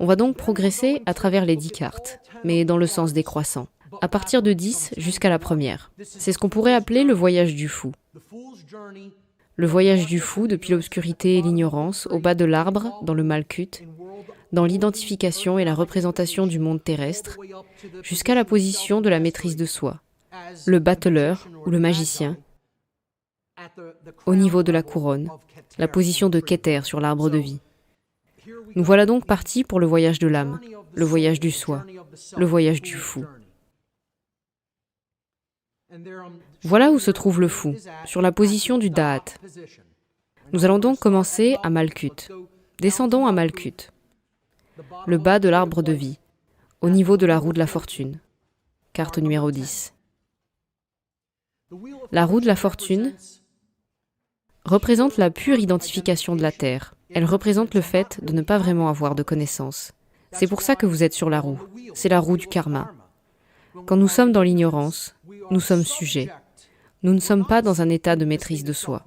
On va donc progresser à travers les 10 cartes, mais dans le sens décroissant, à partir de 10 jusqu'à la première. C'est ce qu'on pourrait appeler le voyage du fou. Le voyage du fou depuis l'obscurité et l'ignorance, au bas de l'arbre, dans le Malkut, dans l'identification et la représentation du monde terrestre, jusqu'à la position de la maîtrise de soi, le battleur ou le magicien, au niveau de la couronne, la position de Keter sur l'arbre de vie. Nous voilà donc partis pour le voyage de l'âme, le voyage du soi, le voyage du fou. Voilà où se trouve le fou, sur la position du Da'at. Nous allons donc commencer à Malkut. Descendons à Malkut, le bas de l'arbre de vie, au niveau de la roue de la fortune, carte numéro 10. La roue de la fortune représente la pure identification de la Terre. Elle représente le fait de ne pas vraiment avoir de connaissances. C'est pour ça que vous êtes sur la roue. C'est la roue du karma. Quand nous sommes dans l'ignorance, nous sommes sujets. Nous ne sommes pas dans un état de maîtrise de soi.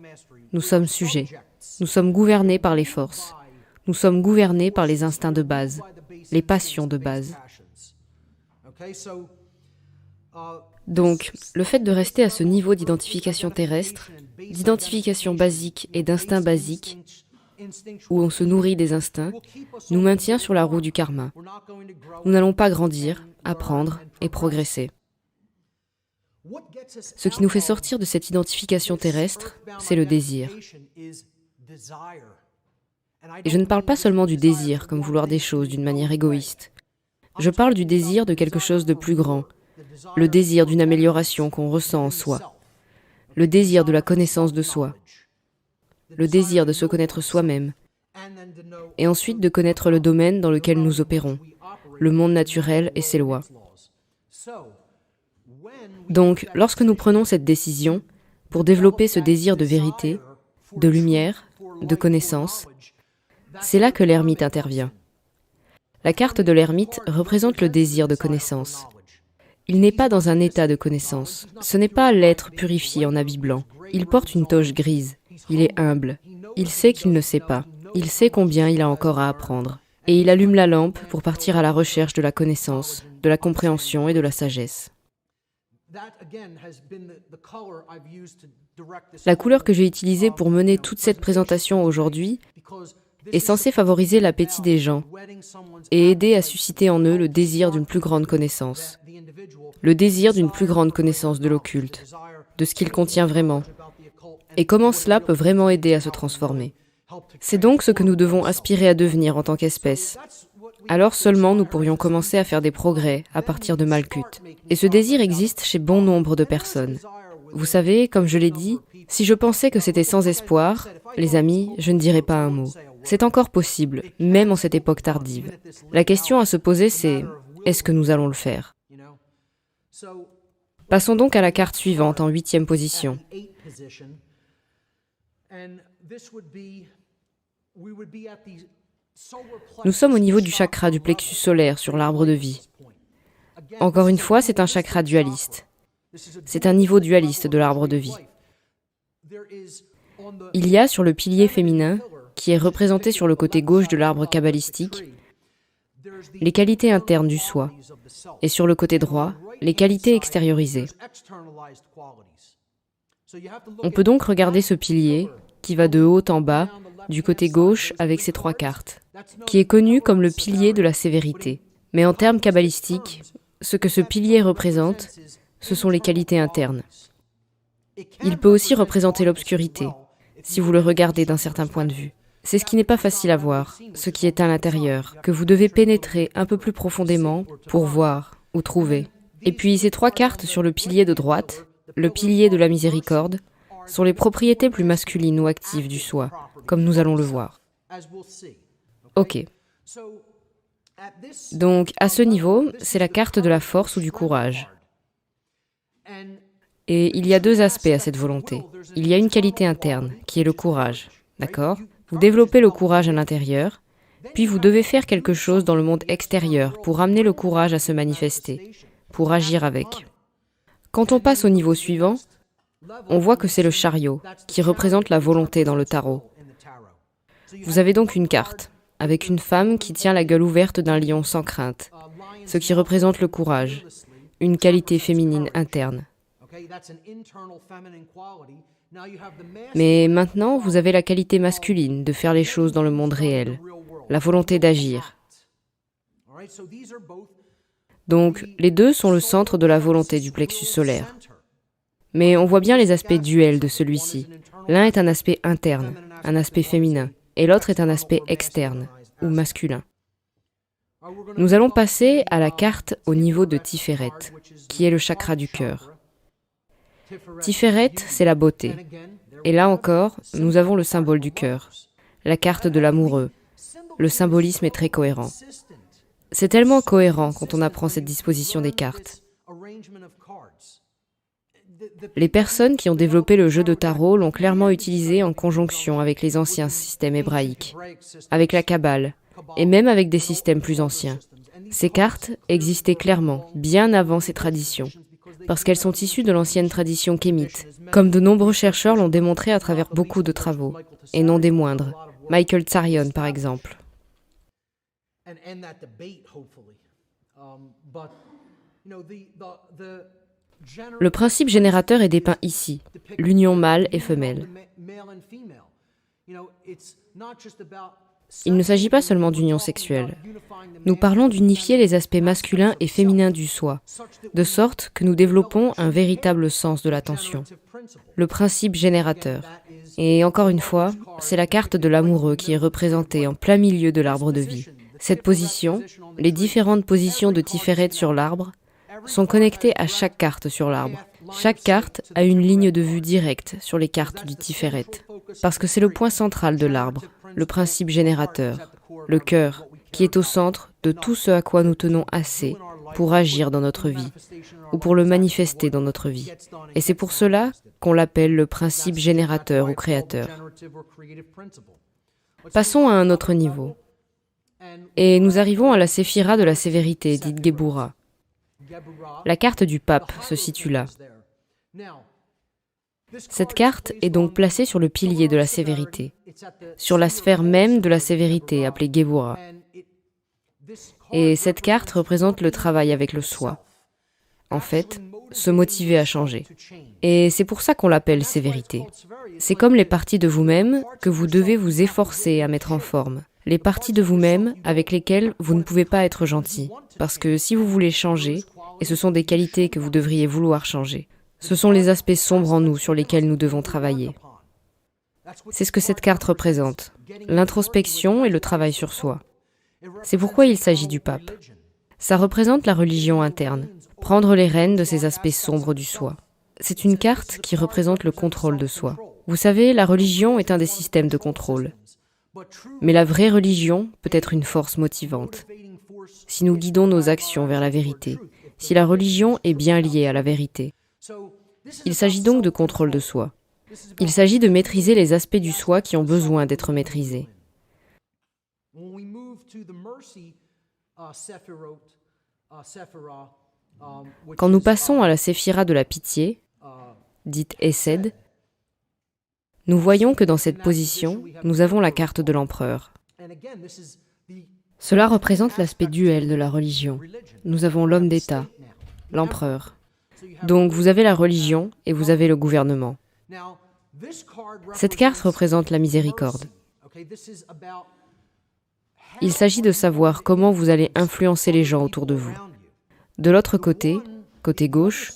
Nous sommes sujets. Nous sommes gouvernés par les forces. Nous sommes gouvernés par les instincts de base, les passions de base. Donc, le fait de rester à ce niveau d'identification terrestre, d'identification basique et d'instinct basique, où on se nourrit des instincts, nous maintient sur la roue du karma. Nous n'allons pas grandir, apprendre et progresser. Ce qui nous fait sortir de cette identification terrestre, c'est le désir. Et je ne parle pas seulement du désir comme vouloir des choses d'une manière égoïste. Je parle du désir de quelque chose de plus grand, le désir d'une amélioration qu'on ressent en soi, le désir de la connaissance de soi, le désir de se connaître soi-même et ensuite de connaître le domaine dans lequel nous opérons, le monde naturel et ses lois. Donc, lorsque nous prenons cette décision, pour développer ce désir de vérité, de lumière, de connaissance, c'est là que l'ermite intervient. La carte de l'ermite représente le désir de connaissance. Il n'est pas dans un état de connaissance. Ce n'est pas l'être purifié en habit blanc. Il porte une toge grise. Il est humble. Il sait qu'il ne sait pas. Il sait combien il a encore à apprendre. Et il allume la lampe pour partir à la recherche de la connaissance, de la compréhension et de la sagesse. La couleur que j'ai utilisée pour mener toute cette présentation aujourd'hui est censée favoriser l'appétit des gens et aider à susciter en eux le désir d'une plus grande connaissance. Le désir d'une plus grande connaissance de l'occulte, de ce qu'il contient vraiment, et comment cela peut vraiment aider à se transformer. C'est donc ce que nous devons aspirer à devenir en tant qu'espèce. Alors seulement nous pourrions commencer à faire des progrès à partir de Malkuth. Et ce désir existe chez bon nombre de personnes. Vous savez, comme je l'ai dit, si je pensais que c'était sans espoir, les amis, je ne dirais pas un mot. C'est encore possible, même en cette époque tardive. La question à se poser, c'est « est-ce que nous allons le faire ?» Passons donc à la carte suivante, en 8e position. Nous sommes au niveau du chakra du plexus solaire sur l'arbre de vie. Encore une fois, c'est un chakra dualiste. C'est un niveau dualiste de l'arbre de vie. Il y a sur le pilier féminin, qui est représenté sur le côté gauche de l'arbre kabbalistique, les qualités internes du soi, et sur le côté droit, les qualités extériorisées. On peut donc regarder ce pilier, qui va de haut en bas, du côté gauche avec ses 3 cartes, qui est connu comme le pilier de la sévérité. Mais en termes kabbalistiques, ce que ce pilier représente, ce sont les qualités internes. Il peut aussi représenter l'obscurité, si vous le regardez d'un certain point de vue. C'est ce qui n'est pas facile à voir, ce qui est à l'intérieur, que vous devez pénétrer un peu plus profondément pour voir ou trouver. Et puis ces 3 cartes sur le pilier de droite, le pilier de la miséricorde, sont les propriétés plus masculines ou actives du soi, comme nous allons le voir. Ok. Donc, à ce niveau, c'est la carte de la force ou du courage. Et il y a 2 aspects à cette volonté. Il y a une qualité interne, qui est le courage, d'accord ? Vous développez le courage à l'intérieur, puis vous devez faire quelque chose dans le monde extérieur pour amener le courage à se manifester, pour agir avec. Quand on passe au niveau suivant, on voit que c'est le chariot, qui représente la volonté dans le tarot. Vous avez donc une carte, avec une femme qui tient la gueule ouverte d'un lion sans crainte, ce qui représente le courage, une qualité féminine interne. Mais maintenant, vous avez la qualité masculine de faire les choses dans le monde réel, la volonté d'agir. Donc, les 2 sont le centre de la volonté du plexus solaire. Mais on voit bien les aspects duels de celui-ci. L'un est un aspect interne, un aspect féminin, et l'autre est un aspect externe, ou masculin. Nous allons passer à la carte au niveau de Tiferet, qui est le chakra du cœur. Tiferet, c'est la beauté. Et là encore, nous avons le symbole du cœur, la carte de l'amoureux. Le symbolisme est très cohérent. C'est tellement cohérent quand on apprend cette disposition des cartes. Les personnes qui ont développé le jeu de tarot l'ont clairement utilisé en conjonction avec les anciens systèmes hébraïques, avec la Kabbale, et même avec des systèmes plus anciens. Ces cartes existaient clairement, bien avant ces traditions, parce qu'elles sont issues de l'ancienne tradition kémite, comme de nombreux chercheurs l'ont démontré à travers beaucoup de travaux, et non des moindres, Michael Tsarion par exemple. Le principe générateur est dépeint ici, l'union mâle et femelle. Il ne s'agit pas seulement d'union sexuelle. Nous parlons d'unifier les aspects masculins et féminins du soi, de sorte que nous développons un véritable sens de l'attention. Le principe générateur. Et encore une fois, c'est la carte de l'amoureux qui est représentée en plein milieu de l'arbre de vie. Cette position, les différentes positions de Tiferet sur l'arbre, sont connectées à chaque carte sur l'arbre. Chaque carte a une ligne de vue directe sur les cartes du Tiferet, parce que c'est le point central de l'arbre. le principe générateur, le cœur, qui est au centre de tout ce à quoi nous tenons assez pour agir dans notre vie, ou pour le manifester dans notre vie. Et c'est pour cela qu'on l'appelle le principe générateur ou créateur. Passons à un autre niveau. Et nous arrivons à la séphira de la sévérité, dite Geburah. La carte du pape se situe là. Cette carte est donc placée sur le pilier de la sévérité, sur la sphère même de la sévérité, appelée Geburah. Et cette carte représente le travail avec le soi. En fait, se motiver à changer. Et c'est pour ça qu'on l'appelle sévérité. C'est comme les parties de vous-même que vous devez vous efforcer à mettre en forme. Les parties de vous-même avec lesquelles vous ne pouvez pas être gentil. Parce que si vous voulez changer, et ce sont des qualités que vous devriez vouloir changer, ce sont les aspects sombres en nous sur lesquels nous devons travailler. C'est ce que cette carte représente, l'introspection et le travail sur soi. C'est pourquoi il s'agit du pape. Ça représente la religion interne, prendre les rênes de ces aspects sombres du soi. C'est une carte qui représente le contrôle de soi. Vous savez, la religion est un des systèmes de contrôle. Mais la vraie religion peut être une force motivante. Si nous guidons nos actions vers la vérité, si la religion est bien liée à la vérité. Il s'agit donc de contrôle de soi. Il s'agit de maîtriser les aspects du soi qui ont besoin d'être maîtrisés. Quand nous passons à la séphira de la pitié, dite Hesed, nous voyons que dans cette position, nous avons la carte de l'empereur. Cela représente l'aspect duel de la religion. Nous avons l'homme d'État, l'empereur. Donc vous avez la religion et vous avez le gouvernement. Cette carte représente la miséricorde. Il s'agit de savoir comment vous allez influencer les gens autour de vous. De l'autre côté, côté gauche,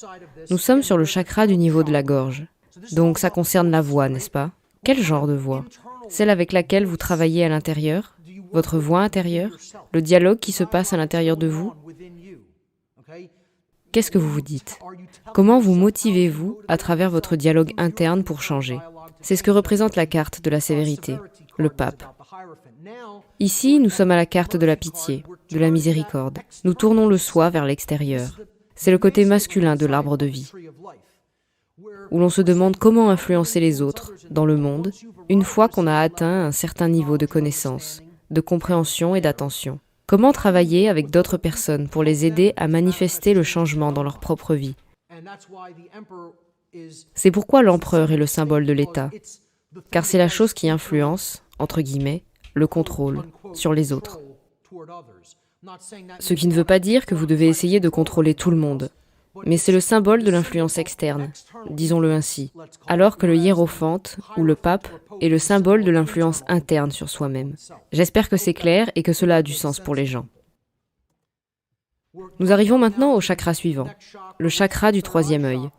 nous sommes sur le chakra du niveau de la gorge. Donc ça concerne la voix, n'est-ce pas? Quel genre de voix? Celle avec laquelle vous travaillez à l'intérieur? Votre voix intérieure? Le dialogue qui se passe à l'intérieur de vous? Qu'est-ce que vous vous dites? Comment vous motivez-vous à travers votre dialogue interne pour changer? C'est ce que représente la carte de la sévérité, le pape. Ici, nous sommes à la carte de la pitié, de la miséricorde. Nous tournons le soi vers l'extérieur. C'est le côté masculin de l'arbre de vie, où l'on se demande comment influencer les autres dans le monde une fois qu'on a atteint un certain niveau de connaissance, de compréhension et d'attention. Comment travailler avec d'autres personnes pour les aider à manifester le changement dans leur propre vie. C'est pourquoi l'empereur est le symbole de l'État, car c'est la chose qui influence, entre guillemets, le contrôle sur les autres. Ce qui ne veut pas dire que vous devez essayer de contrôler tout le monde, mais c'est le symbole de l'influence externe, disons-le ainsi, alors que le hiérophante, ou le pape, est le symbole de l'influence interne sur soi-même. J'espère que c'est clair et que cela a du sens pour les gens. Nous arrivons maintenant au chakra suivant, le chakra du troisième œil,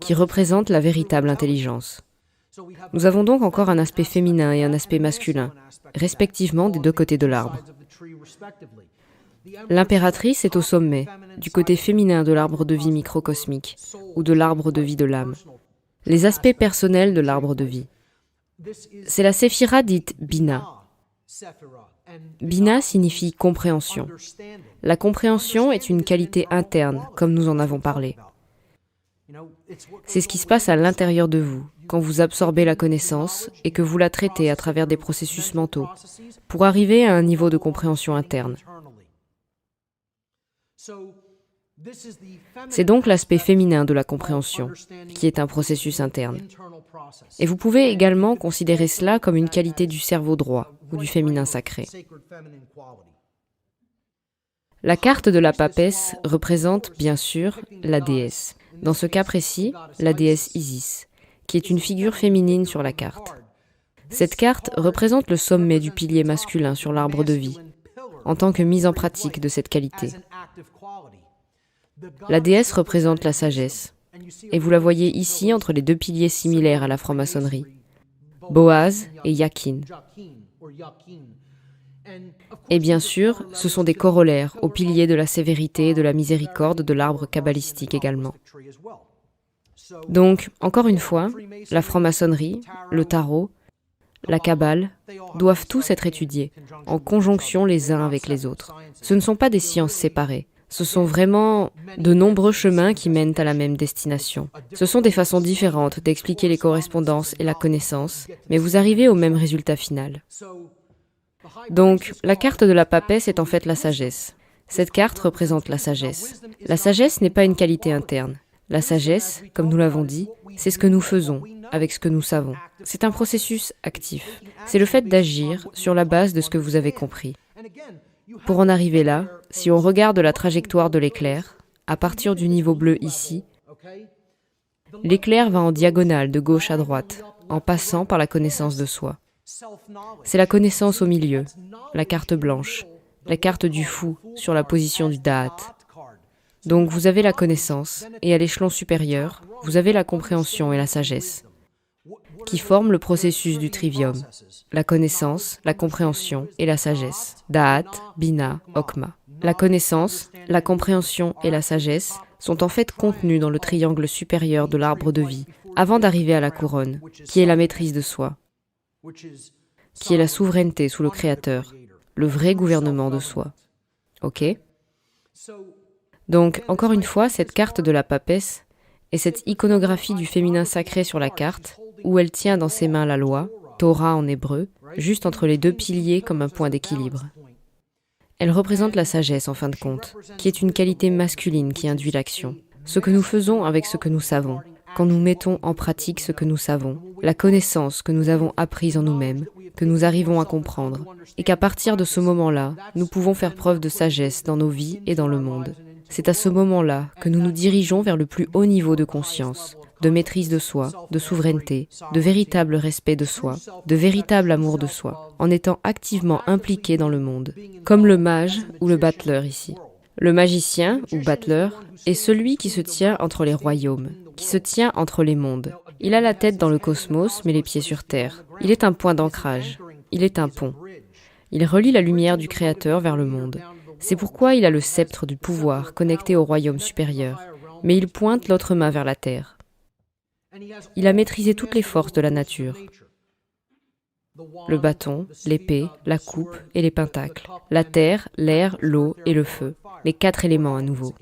qui représente la véritable intelligence. Nous avons donc encore un aspect féminin et un aspect masculin, respectivement des deux côtés de l'arbre. L'impératrice est au sommet, du côté féminin de l'arbre de vie microcosmique, ou de l'arbre de vie de l'âme. Les aspects personnels de l'arbre de vie. C'est la séphira dite Bina. Bina signifie compréhension. La compréhension est une qualité interne, comme nous en avons parlé. C'est ce qui se passe à l'intérieur de vous, quand vous absorbez la connaissance et que vous la traitez à travers des processus mentaux, pour arriver à un niveau de compréhension interne. C'est donc l'aspect féminin de la compréhension, qui est un processus interne. Et vous pouvez également considérer cela comme une qualité du cerveau droit, ou du féminin sacré. La carte de la papesse représente, bien sûr, la déesse. Dans ce cas précis, la déesse Isis, qui est une figure féminine sur la carte. Cette carte représente le sommet du pilier masculin sur l'arbre de vie, en tant que mise en pratique de cette qualité. La déesse représente la sagesse, et vous la voyez ici entre les deux piliers similaires à la franc-maçonnerie, Boaz et Yakin. Et bien sûr, ce sont des corollaires aux piliers de la sévérité et de la miséricorde de l'arbre kabbalistique également. Donc, encore une fois, la franc-maçonnerie, le tarot, la Kabbale, doivent tous être étudiés, en conjonction les uns avec les autres. Ce ne sont pas des sciences séparées. Ce sont vraiment de nombreux chemins qui mènent à la même destination. Ce sont des façons différentes d'expliquer les correspondances et la connaissance, mais vous arrivez au même résultat final. Donc, la carte de la papesse est en fait la sagesse. Cette carte représente la sagesse. La sagesse n'est pas une qualité interne. La sagesse, comme nous l'avons dit, c'est ce que nous faisons avec ce que nous savons. C'est un processus actif. C'est le fait d'agir sur la base de ce que vous avez compris. Pour en arriver là, si on regarde la trajectoire de l'éclair, à partir du niveau bleu ici, l'éclair va en diagonale de gauche à droite, en passant par la connaissance de soi. C'est la connaissance au milieu, la carte blanche, la carte du fou sur la position du Da'at. Donc vous avez la connaissance, et à l'échelon supérieur, vous avez la compréhension et la sagesse, qui forment le processus du trivium, la connaissance, la compréhension et la sagesse. Da'at, Bina, Okma. La connaissance, la compréhension et la sagesse sont en fait contenus dans le triangle supérieur de l'arbre de vie, avant d'arriver à la couronne, qui est la maîtrise de soi, qui est la souveraineté sous le Créateur, le vrai gouvernement de soi. Ok ? Donc, encore une fois, cette carte de la papesse est cette iconographie du féminin sacré sur la carte, où elle tient dans ses mains la loi, Torah en hébreu, juste entre les deux piliers comme un point d'équilibre. Elle représente la sagesse en fin de compte, qui est une qualité masculine qui induit l'action. Ce que nous faisons avec ce que nous savons, quand nous mettons en pratique ce que nous savons, la connaissance que nous avons apprise en nous-mêmes, que nous arrivons à comprendre, et qu'à partir de ce moment-là, nous pouvons faire preuve de sagesse dans nos vies et dans le monde. C'est à ce moment-là que nous nous dirigeons vers le plus haut niveau de conscience, de maîtrise de soi, de souveraineté, de véritable respect de soi, de véritable amour de soi, en étant activement impliqué dans le monde, comme le mage ou le battleur ici. Le magicien, ou battleur, est celui qui se tient entre les royaumes, qui se tient entre les mondes. Il a la tête dans le cosmos, mais les pieds sur terre. Il est un point d'ancrage. Il est un pont. Il relie la lumière du Créateur vers le monde. C'est pourquoi il a le sceptre du pouvoir connecté au royaume supérieur, mais il pointe l'autre main vers la terre. Il a maîtrisé toutes les forces de la nature. Le bâton, l'épée, la coupe et les pentacles. La terre, l'air, l'eau et le feu. Les 4 éléments à nouveau.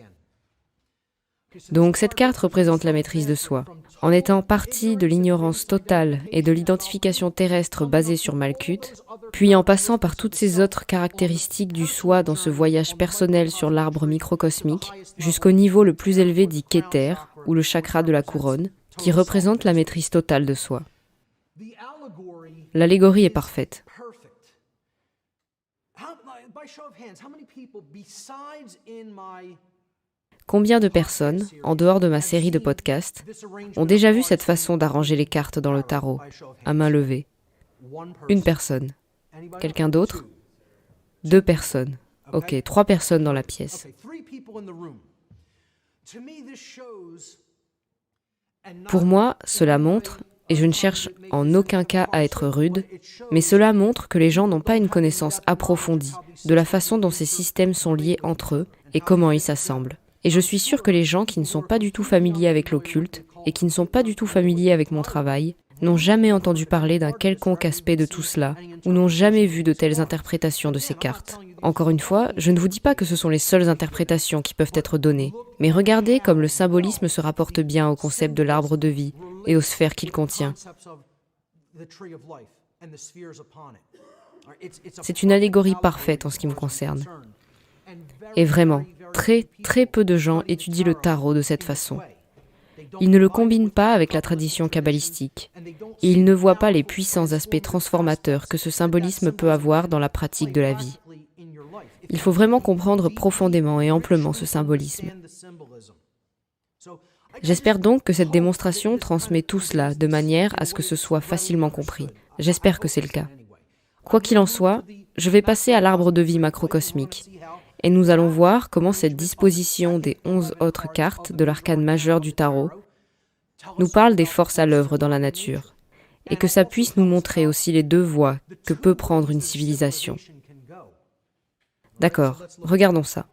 Donc cette carte représente la maîtrise de soi. En étant partie de l'ignorance totale et de l'identification terrestre basée sur Malkuth, puis en passant par toutes ces autres caractéristiques du soi dans ce voyage personnel sur l'arbre microcosmique, jusqu'au niveau le plus élevé dit Keter, ou le chakra de la couronne, qui représente la maîtrise totale de soi. L'allégorie est parfaite. Combien de personnes, en dehors de ma série de podcasts, ont déjà vu cette façon d'arranger les cartes dans le tarot, à main levée? Une personne. Quelqu'un d'autre? 2 personnes. Ok, 3 personnes dans la pièce. Pour moi, cela montre, et je ne cherche en aucun cas à être rude, mais cela montre que les gens n'ont pas une connaissance approfondie de la façon dont ces systèmes sont liés entre eux et comment ils s'assemblent. Et je suis sûre que les gens qui ne sont pas du tout familiers avec l'occulte et qui ne sont pas du tout familiers avec mon travail n'ont jamais entendu parler d'un quelconque aspect de tout cela ou n'ont jamais vu de telles interprétations de ces cartes. Encore une fois, je ne vous dis pas que ce sont les seules interprétations qui peuvent être données, mais regardez comme le symbolisme se rapporte bien au concept de l'arbre de vie et aux sphères qu'il contient. C'est une allégorie parfaite en ce qui me concerne. Et vraiment, très peu de gens étudient le tarot de cette façon. Ils ne le combinent pas avec la tradition kabbalistique, et ils ne voient pas les puissants aspects transformateurs que ce symbolisme peut avoir dans la pratique de la vie. Il faut vraiment comprendre profondément et amplement ce symbolisme. J'espère donc que cette démonstration transmet tout cela de manière à ce que ce soit facilement compris. J'espère que c'est le cas. Quoi qu'il en soit, je vais passer à l'arbre de vie macrocosmique. Et nous allons voir comment cette disposition des 11 autres cartes de l'arcane majeur du tarot nous parle des forces à l'œuvre dans la nature, et que ça puisse nous montrer aussi les 2 voies que peut prendre une civilisation. D'accord, regardons ça.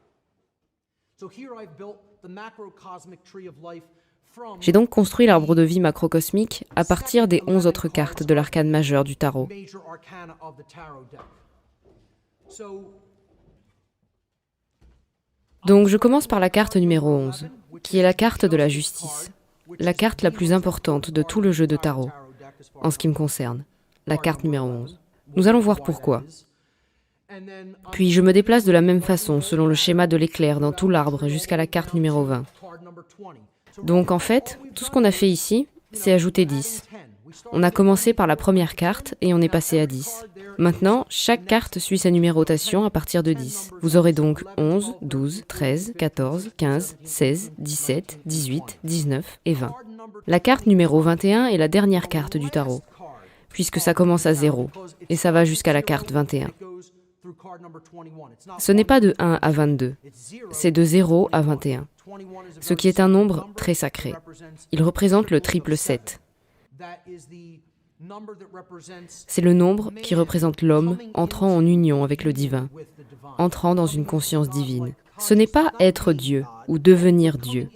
J'ai donc construit l'arbre de vie macrocosmique à partir des 11 autres cartes de l'arcane majeur du tarot. Donc je commence par la carte numéro 11, qui est la carte de la justice, la carte la plus importante de tout le jeu de tarot, en ce qui me concerne, la carte numéro 11. Nous allons voir pourquoi. Puis je me déplace de la même façon, selon le schéma de l'éclair dans tout l'arbre, jusqu'à la carte numéro 20. Donc en fait, tout ce qu'on a fait ici, c'est ajouter 10. On a commencé par la première carte et on est passé à 10. Maintenant, chaque carte suit sa numérotation à partir de 10. Vous aurez donc 11, 12, 13, 14, 15, 16, 17, 18, 19 et 20. La carte numéro 21 est la dernière carte du tarot, puisque ça commence à 0 et ça va jusqu'à la carte 21. Ce n'est pas de 1 à 22, c'est de 0 à 21, ce qui est un nombre très sacré. Il représente le triple 7. C'est le nombre qui représente l'homme entrant en union avec le divin, entrant dans une conscience divine. Ce n'est pas être Dieu ou devenir Dieu,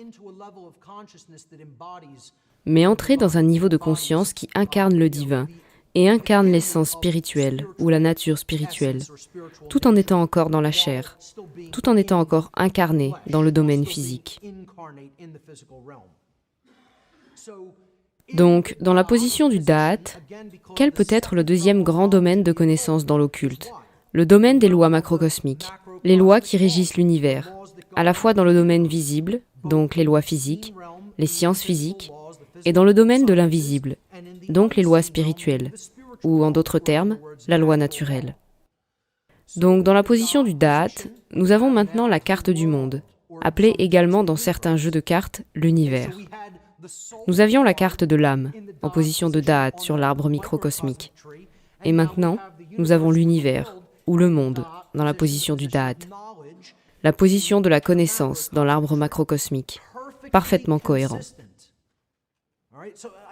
mais entrer dans un niveau de conscience qui incarne le divin et incarne l'essence spirituelle ou la nature spirituelle, tout en étant encore dans la chair, tout en étant encore incarné dans le domaine physique. Donc, dans la position du Da'at, quel peut être le deuxième grand domaine de connaissance dans l'occulte? Le domaine des lois macrocosmiques, les lois qui régissent l'univers, à la fois dans le domaine visible, donc les lois physiques, les sciences physiques, et dans le domaine de l'invisible, donc les lois spirituelles, ou en d'autres termes, la loi naturelle. Donc dans la position du Da'at, nous avons maintenant la carte du monde, appelée également dans certains jeux de cartes l'univers. Nous avions la carte de l'âme, en position de Da'at sur l'arbre microcosmique. Et maintenant, nous avons l'univers, ou le monde, dans la position du Da'at. La position de la connaissance dans l'arbre macrocosmique, parfaitement cohérent.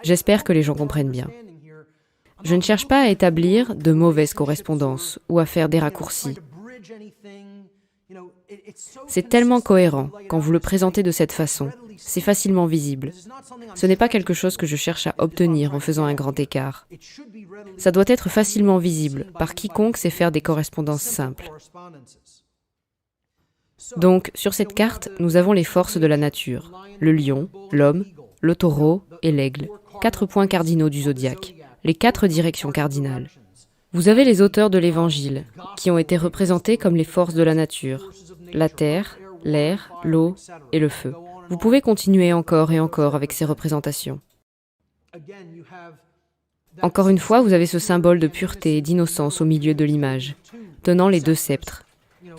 J'espère que les gens comprennent bien. Je ne cherche pas à établir de mauvaises correspondances ou à faire des raccourcis. C'est tellement cohérent quand vous le présentez de cette façon. C'est facilement visible. Ce n'est pas quelque chose que je cherche à obtenir en faisant un grand écart. Ça doit être facilement visible par quiconque sait faire des correspondances simples. Donc, sur cette carte, nous avons les forces de la nature, le lion, l'homme, le taureau et l'aigle, 4 points cardinaux du zodiaque, les 4 directions cardinales. Vous avez les auteurs de l'Évangile, qui ont été représentés comme les forces de la nature, la terre, l'air, l'eau et le feu. Vous pouvez continuer encore et encore avec ces représentations. Encore une fois, vous avez ce symbole de pureté et d'innocence au milieu de l'image, tenant les 2 sceptres,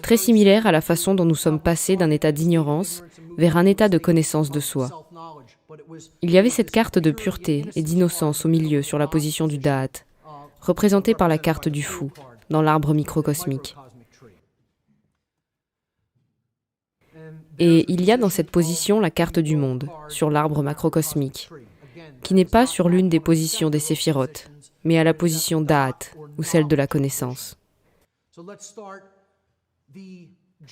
très similaire à la façon dont nous sommes passés d'un état d'ignorance vers un état de connaissance de soi. Il y avait cette carte de pureté et d'innocence au milieu sur la position du Da'at, représentée par la carte du fou, dans l'arbre microcosmique. Et il y a dans cette position la carte du monde, sur l'arbre macrocosmique, qui n'est pas sur l'une des positions des séphirotes, mais à la position Da'at, ou celle de la connaissance.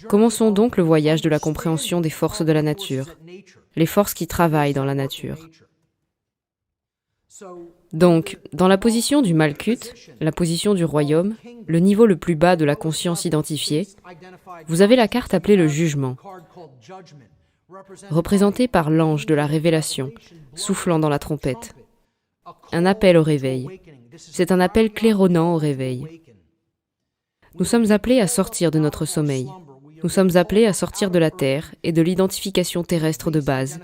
Commençons donc le voyage de la compréhension des forces de la nature, les forces qui travaillent dans la nature. Donc, dans la position du Malkuth, la position du royaume, le niveau le plus bas de la conscience identifiée, vous avez la carte appelée le jugement, représentée par l'ange de la révélation, soufflant dans la trompette. Un appel au réveil. C'est un appel claironnant au réveil. Nous sommes appelés à sortir de notre sommeil. Nous sommes appelés à sortir de la terre et de l'identification terrestre de base,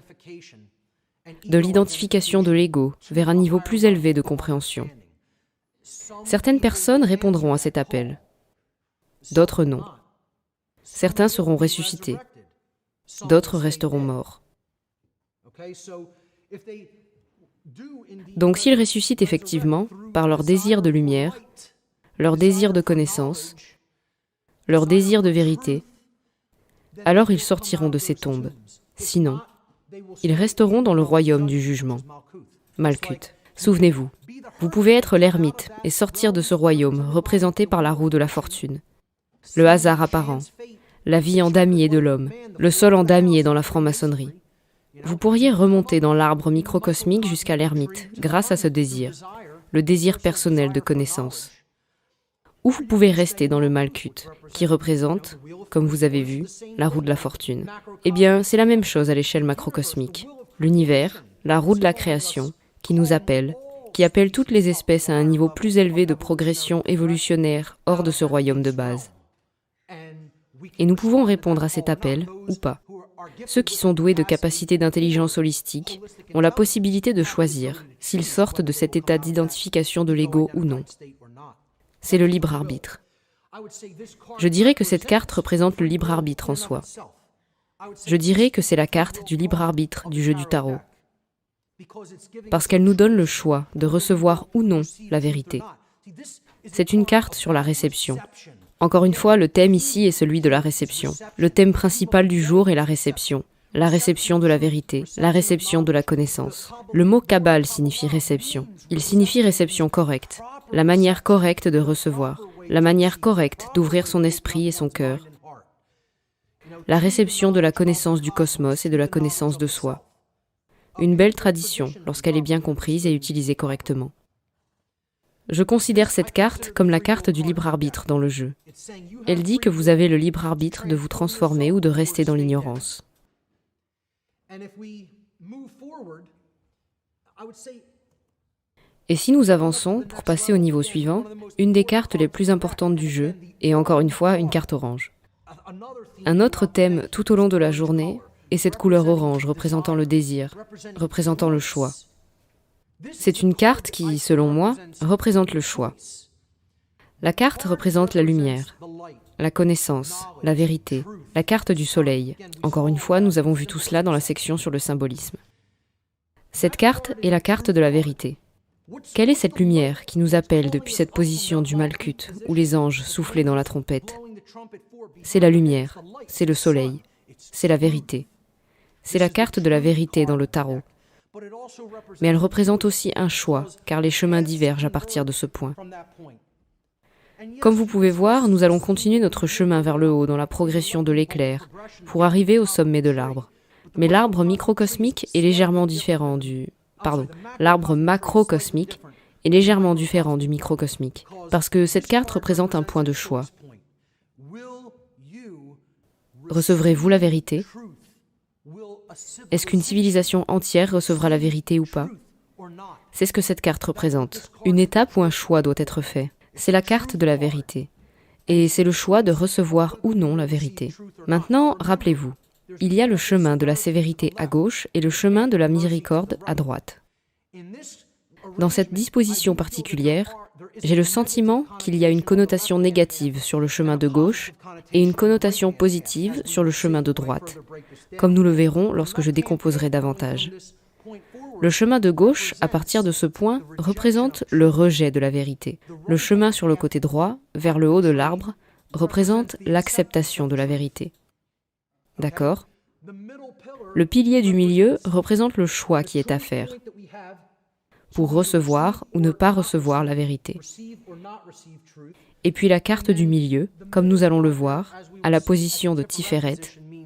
de l'identification de l'ego vers un niveau plus élevé de compréhension. Certaines personnes répondront à cet appel, d'autres non. Certains seront ressuscités, d'autres resteront morts. Donc s'ils ressuscitent effectivement par leur désir de lumière, leur désir de connaissance, leur désir de vérité, alors ils sortiront de ces tombes. Sinon, ils resteront dans le royaume du jugement, Malkuth. Souvenez-vous, vous pouvez être l'ermite et sortir de ce royaume représenté par la roue de la fortune, le hasard apparent, la vie en damier de l'homme, le sol en damier dans la franc-maçonnerie. Vous pourriez remonter dans l'arbre microcosmique jusqu'à l'ermite, grâce à ce désir, le désir personnel de connaissance. Ou vous pouvez rester dans le Malkuth, qui représente, comme vous avez vu, la roue de la fortune. Eh bien, c'est la même chose à l'échelle macrocosmique. L'univers, la roue de la création, qui nous appelle, qui appelle toutes les espèces à un niveau plus élevé de progression évolutionnaire hors de ce royaume de base. Et nous pouvons répondre à cet appel, ou pas. Ceux qui sont doués de capacités d'intelligence holistique ont la possibilité de choisir s'ils sortent de cet état d'identification de l'ego ou non. C'est le libre arbitre. Je dirais que cette carte représente le libre arbitre en soi. Je dirais que c'est la carte du libre arbitre du jeu du tarot. Parce qu'elle nous donne le choix de recevoir ou non la vérité. C'est une carte sur la réception. Encore une fois, le thème ici est celui de la réception. Le thème principal du jour est la réception de la vérité, la réception de la connaissance. Le mot Kabbale signifie réception. Il signifie réception correcte, la manière correcte de recevoir, la manière correcte d'ouvrir son esprit et son cœur. La réception de la connaissance du cosmos et de la connaissance de soi. Une belle tradition lorsqu'elle est bien comprise et utilisée correctement. Je considère cette carte comme la carte du libre arbitre dans le jeu. Elle dit que vous avez le libre arbitre de vous transformer ou de rester dans l'ignorance. Et si nous avançons pour passer au niveau suivant, une des cartes les plus importantes du jeu est encore une fois une carte orange. Un autre thème tout au long de la journée est cette couleur orange représentant le désir, représentant le choix. C'est une carte qui, selon moi, représente le choix. La carte représente la lumière, la connaissance, la vérité, la carte du soleil. Encore une fois, nous avons vu tout cela dans la section sur le symbolisme. Cette carte est la carte de la vérité. Quelle est cette lumière qui nous appelle depuis cette position du Malkuth où les anges soufflaient dans la trompette? C'est la lumière, c'est le soleil, c'est la vérité. C'est la carte de la vérité dans le tarot. Mais elle représente aussi un choix, car les chemins divergent à partir de ce point. Comme vous pouvez voir, nous allons continuer notre chemin vers le haut dans la progression de l'éclair, pour arriver au sommet de l'arbre. Mais l'arbre microcosmique est légèrement différent l'arbre macrocosmique est légèrement différent du microcosmique, parce que cette carte représente un point de choix. Recevrez-vous la vérité? Est-ce qu'une civilisation entière recevra la vérité ou pas? C'est ce que cette carte représente. Une étape où un choix doit être fait. C'est la carte de la vérité. Et c'est le choix de recevoir ou non la vérité. Maintenant, rappelez-vous, il y a le chemin de la sévérité à gauche et le chemin de la miséricorde à droite. Dans cette disposition particulière, j'ai le sentiment qu'il y a une connotation négative sur le chemin de gauche et une connotation positive sur le chemin de droite, comme nous le verrons lorsque je décomposerai davantage. Le chemin de gauche, à partir de ce point, représente le rejet de la vérité. Le chemin sur le côté droit, vers le haut de l'arbre, représente l'acceptation de la vérité. D'accord? Le pilier du milieu représente le choix qui est à faire pour recevoir ou ne pas recevoir la vérité. Et puis la carte du milieu, comme nous allons le voir, à la position de Tiferet,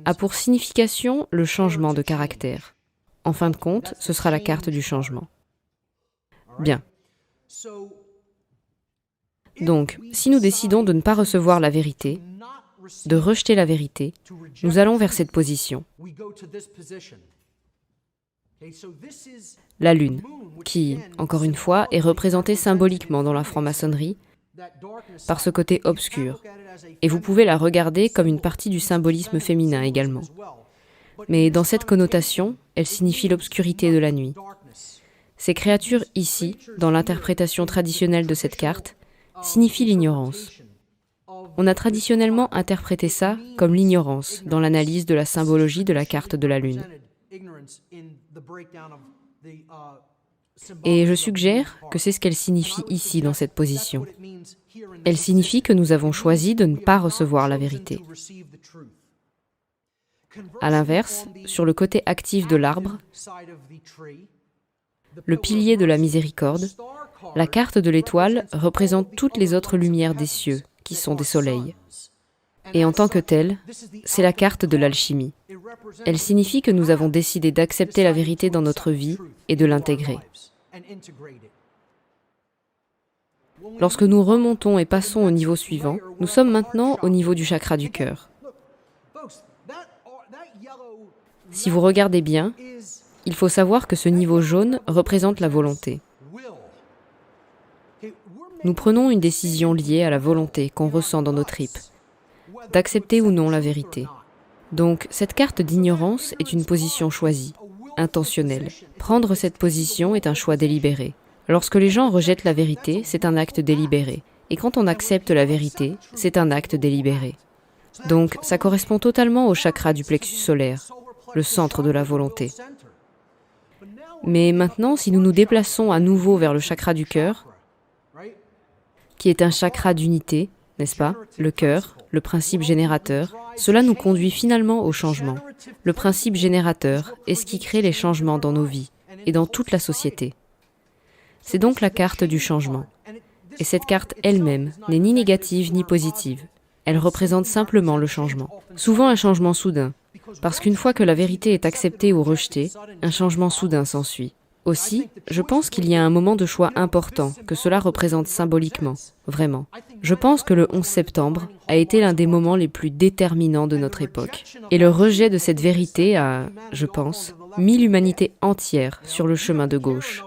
a pour signification le changement de caractère. En fin de compte, ce sera la carte du changement. Bien. Donc, si nous décidons de ne pas recevoir la vérité, de rejeter la vérité, nous allons vers cette position. La lune, qui, encore une fois, est représentée symboliquement dans la franc-maçonnerie par ce côté obscur, et vous pouvez la regarder comme une partie du symbolisme féminin également. Mais dans cette connotation, elle signifie l'obscurité de la nuit. Ces créatures ici, dans l'interprétation traditionnelle de cette carte, signifient l'ignorance. On a traditionnellement interprété ça comme l'ignorance dans l'analyse de la symbologie de la carte de la lune. Et je suggère que c'est ce qu'elle signifie ici dans cette position. Elle signifie que nous avons choisi de ne pas recevoir la vérité. À l'inverse, sur le côté actif de l'arbre, le pilier de la miséricorde, la carte de l'étoile représente toutes les autres lumières des cieux, qui sont des soleils. Et en tant que telle, c'est la carte de l'alchimie. Elle signifie que nous avons décidé d'accepter la vérité dans notre vie et de l'intégrer. Lorsque nous remontons et passons au niveau suivant, nous sommes maintenant au niveau du chakra du cœur. Si vous regardez bien, il faut savoir que ce niveau jaune représente la volonté. Nous prenons une décision liée à la volonté qu'on ressent dans nos tripes, d'accepter ou non la vérité. Donc, cette carte d'ignorance est une position choisie, intentionnelle. Prendre cette position est un choix délibéré. Lorsque les gens rejettent la vérité, c'est un acte délibéré. Et quand on accepte la vérité, c'est un acte délibéré. Donc, ça correspond totalement au chakra du plexus solaire, le centre de la volonté. Mais maintenant, si nous nous déplaçons à nouveau vers le chakra du cœur, qui est un chakra d'unité, n'est-ce pas? Le cœur, le principe générateur, cela nous conduit finalement au changement. Le principe générateur est ce qui crée les changements dans nos vies et dans toute la société. C'est donc la carte du changement. Et cette carte elle-même n'est ni négative ni positive. Elle représente simplement le changement. Souvent un changement soudain, parce qu'une fois que la vérité est acceptée ou rejetée, un changement soudain s'ensuit. Aussi, je pense qu'il y a un moment de choix important que cela représente symboliquement, vraiment. Je pense que le 11 septembre a été l'un des moments les plus déterminants de notre époque. Et le rejet de cette vérité a, je pense, mis l'humanité entière sur le chemin de gauche.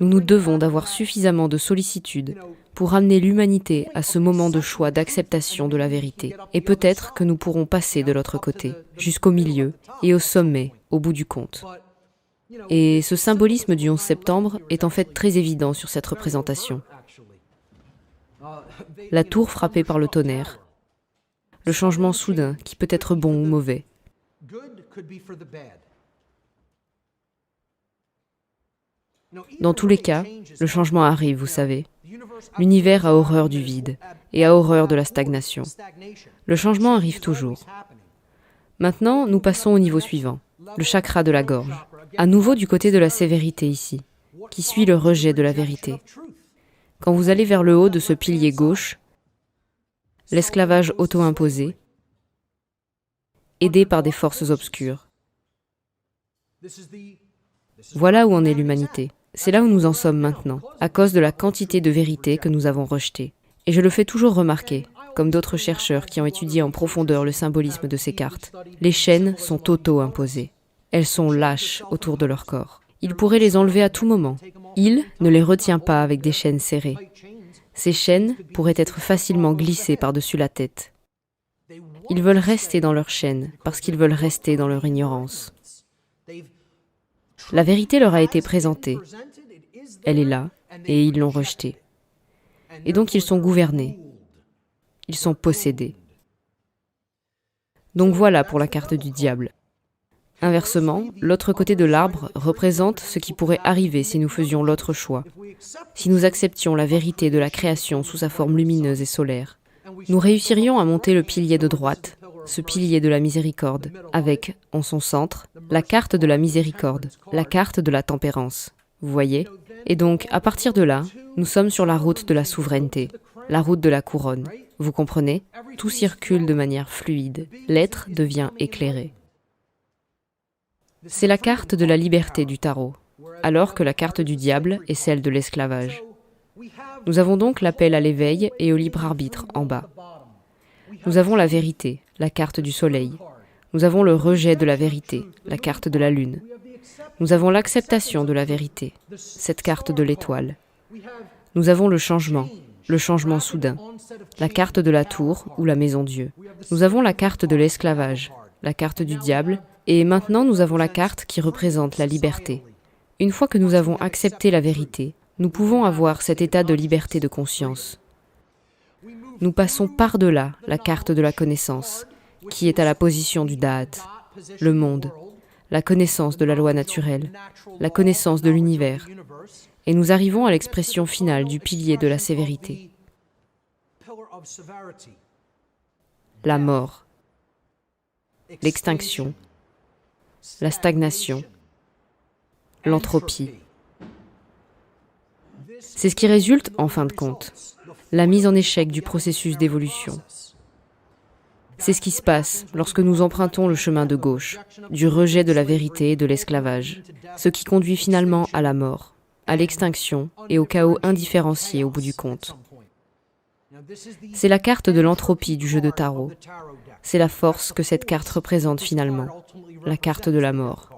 Nous nous devons d'avoir suffisamment de sollicitude pour amener l'humanité à ce moment de choix d'acceptation de la vérité. Et peut-être que nous pourrons passer de l'autre côté, jusqu'au milieu et au sommet, au bout du compte. Et ce symbolisme du 11 septembre est en fait très évident sur cette représentation. La tour frappée par le tonnerre, le changement soudain qui peut être bon ou mauvais. Dans tous les cas, le changement arrive, vous savez. L'univers a horreur du vide et a horreur de la stagnation. Le changement arrive toujours. Maintenant, nous passons au niveau suivant, le chakra de la gorge. À nouveau du côté de la sévérité ici, qui suit le rejet de la vérité. Quand vous allez vers le haut de ce pilier gauche, l'esclavage auto-imposé, aidé par des forces obscures. Voilà où en est l'humanité. C'est là où nous en sommes maintenant, à cause de la quantité de vérité que nous avons rejetée. Et je le fais toujours remarquer, comme d'autres chercheurs qui ont étudié en profondeur le symbolisme de ces cartes. Les chaînes sont auto-imposées. Elles sont lâches autour de leur corps. Il pourrait les enlever à tout moment. Il ne les retient pas avec des chaînes serrées. Ces chaînes pourraient être facilement glissées par-dessus la tête. Ils veulent rester dans leurs chaînes parce qu'ils veulent rester dans leur ignorance. La vérité leur a été présentée. Elle est là et ils l'ont rejetée. Et donc ils sont gouvernés. Ils sont possédés. Donc voilà pour la carte du diable. Inversement, l'autre côté de l'arbre représente ce qui pourrait arriver si nous faisions l'autre choix, si nous acceptions la vérité de la création sous sa forme lumineuse et solaire. Nous réussirions à monter le pilier de droite, ce pilier de la miséricorde, avec, en son centre, la carte de la miséricorde, la carte de la tempérance. Vous voyez? Et donc, à partir de là, nous sommes sur la route de la souveraineté, la route de la couronne. Vous comprenez? Tout circule de manière fluide, l'être devient éclairé. C'est la carte de la liberté du tarot, alors que la carte du diable est celle de l'esclavage. Nous avons donc l'appel à l'éveil et au libre arbitre en bas. Nous avons la vérité, la carte du soleil. Nous avons le rejet de la vérité, la carte de la lune. Nous avons l'acceptation de la vérité, cette carte de l'étoile. Nous avons le changement soudain, la carte de la tour ou la maison Dieu. Nous avons la carte de l'esclavage, la carte du diable, et maintenant nous avons la carte qui représente la liberté. Une fois que nous avons accepté la vérité, nous pouvons avoir cet état de liberté de conscience. Nous passons par-delà la carte de la connaissance, qui est à la position du Da'at, le monde, la connaissance de la loi naturelle, la connaissance de l'univers, et nous arrivons à l'expression finale du pilier de la sévérité. La mort, l'extinction, la stagnation, l'entropie. C'est ce qui résulte, en fin de compte, la mise en échec du processus d'évolution. C'est ce qui se passe lorsque nous empruntons le chemin de gauche, du rejet de la vérité et de l'esclavage, ce qui conduit finalement à la mort, à l'extinction et au chaos indifférencié au bout du compte. C'est la carte de l'entropie du jeu de tarot. C'est la force que cette carte représente finalement, la carte de la mort.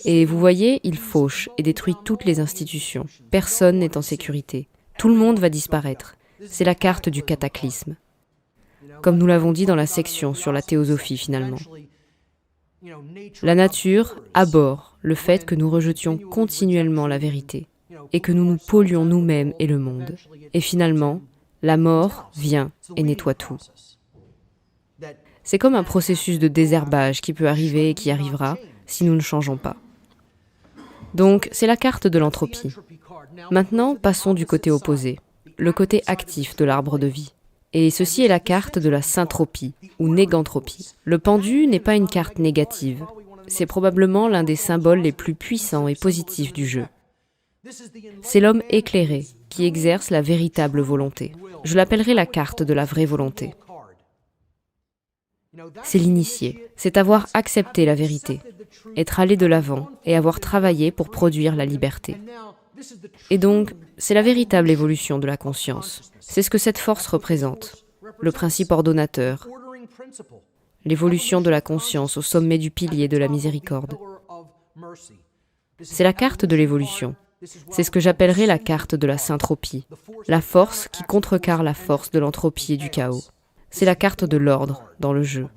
Et vous voyez, il fauche et détruit toutes les institutions. Personne n'est en sécurité. Tout le monde va disparaître. C'est la carte du cataclysme. Comme nous l'avons dit dans la section sur la théosophie finalement. La nature abhorre le fait que nous rejetions continuellement la vérité et que nous nous polluons nous-mêmes et le monde. Et finalement, la mort vient et nettoie tout. C'est comme un processus de désherbage qui peut arriver et qui arrivera si nous ne changeons pas. Donc, c'est la carte de l'entropie. Maintenant, passons du côté opposé, le côté actif de l'arbre de vie. Et ceci est la carte de la syntropie, ou négantropie. Le pendu n'est pas une carte négative. C'est probablement l'un des symboles les plus puissants et positifs du jeu. C'est l'homme éclairé qui exerce la véritable volonté. Je l'appellerai la carte de la vraie volonté. C'est l'initié, c'est avoir accepté la vérité, être allé de l'avant et avoir travaillé pour produire la liberté. Et donc, c'est la véritable évolution de la conscience. C'est ce que cette force représente, le principe ordonnateur, l'évolution de la conscience au sommet du pilier de la miséricorde. C'est la carte de l'évolution. C'est ce que j'appellerais la carte de la syntropie, la force qui contrecarre la force de l'entropie et du chaos. C'est la carte de l'ordre dans le jeu.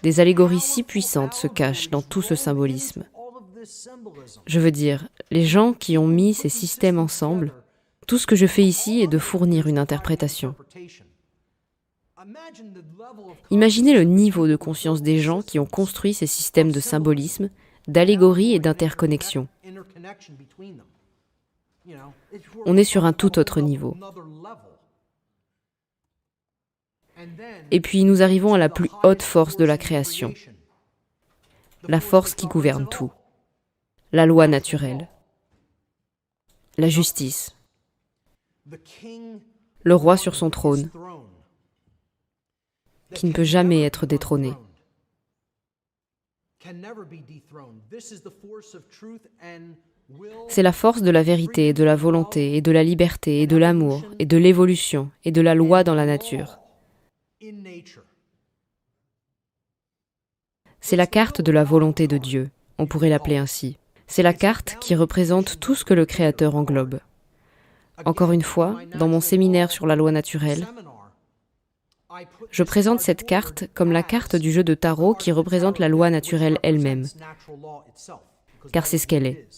Des allégories si puissantes se cachent dans tout ce symbolisme. Je veux dire, les gens qui ont mis ces systèmes ensemble, tout ce que je fais ici est de fournir une interprétation. Imaginez le niveau de conscience des gens qui ont construit ces systèmes de symbolisme, d'allégorie et d'interconnexion. On est sur un tout autre niveau. Et puis nous arrivons à la plus haute force de la création, la force qui gouverne tout, la loi naturelle, la justice, le roi sur son trône, qui ne peut jamais être détrôné. C'est la force de la vérité et de la volonté et de la liberté et de l'amour et de l'évolution et de la loi dans la nature. C'est la carte de la volonté de Dieu, on pourrait l'appeler ainsi. C'est la carte qui représente tout ce que le Créateur englobe. Encore une fois, dans mon séminaire sur la loi naturelle, je présente cette carte comme la carte du jeu de tarot qui représente la loi naturelle elle-même, car c'est ce qu'elle est.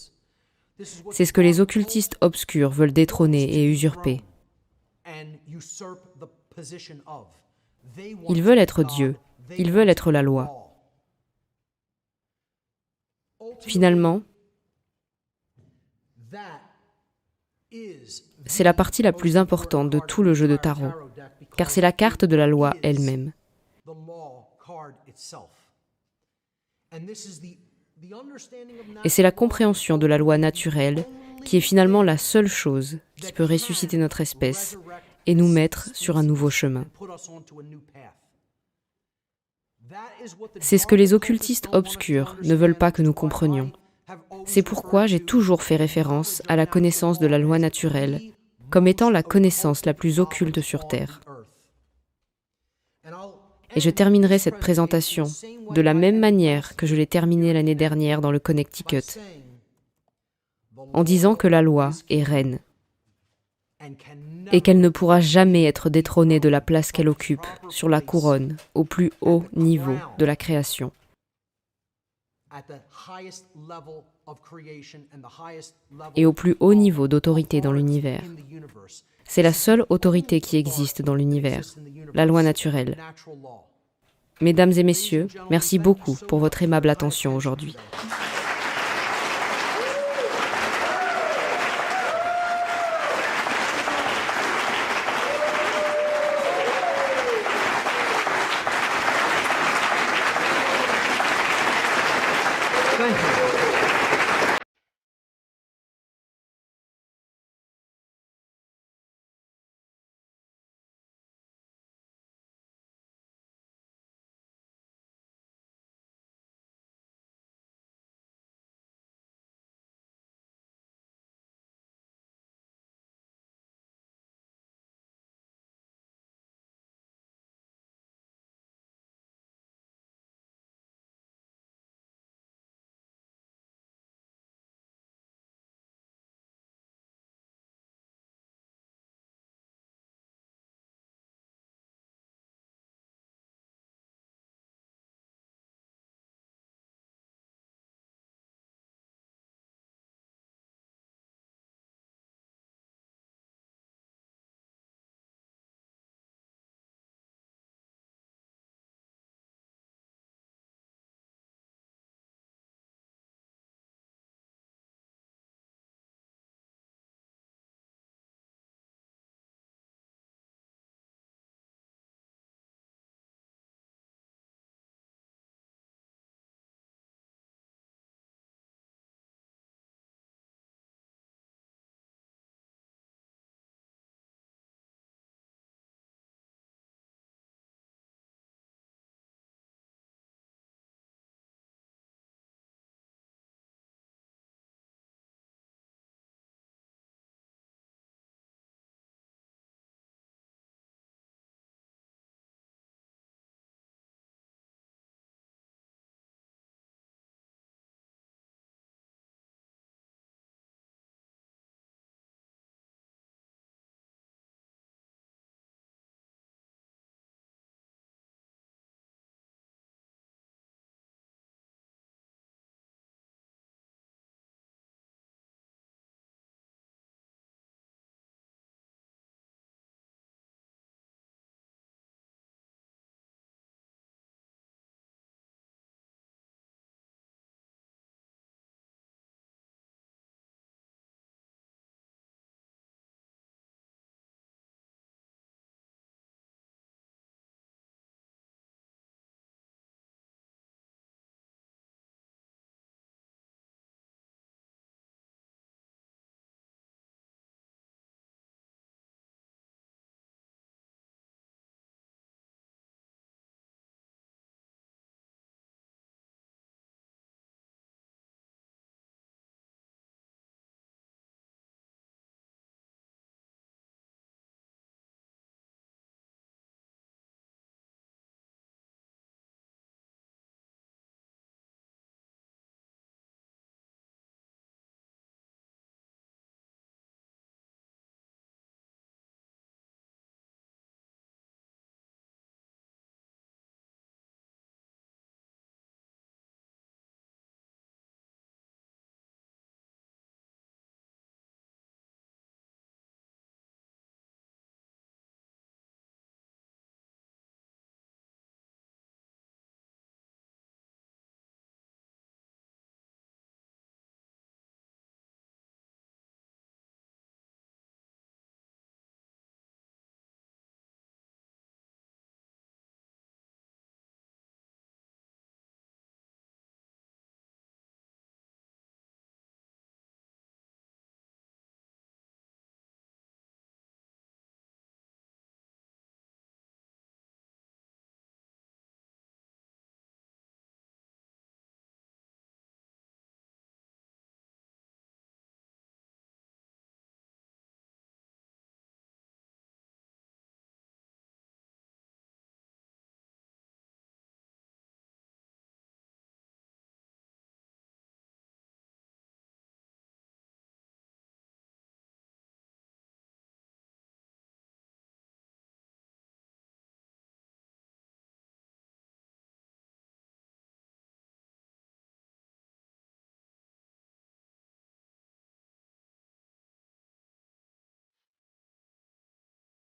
C'est ce que les occultistes obscurs veulent détrôner et usurper. Ils veulent être Dieu, ils veulent être la loi. Finalement, c'est la partie la plus importante de tout le jeu de tarot, car c'est la carte de la loi elle-même. Et c'est la compréhension de la loi naturelle qui est finalement la seule chose qui peut ressusciter notre espèce et nous mettre sur un nouveau chemin. C'est ce que les occultistes obscurs ne veulent pas que nous comprenions. C'est pourquoi j'ai toujours fait référence à la connaissance de la loi naturelle comme étant la connaissance la plus occulte sur Terre. Et je terminerai cette présentation de la même manière que je l'ai terminée l'année dernière dans le Connecticut, en disant que la loi est reine et qu'elle ne pourra jamais être détrônée de la place qu'elle occupe sur la couronne au plus haut niveau de la création. Et au plus haut niveau d'autorité dans l'univers. C'est la seule autorité qui existe dans l'univers, la loi naturelle. Mesdames et messieurs, merci beaucoup pour votre aimable attention aujourd'hui.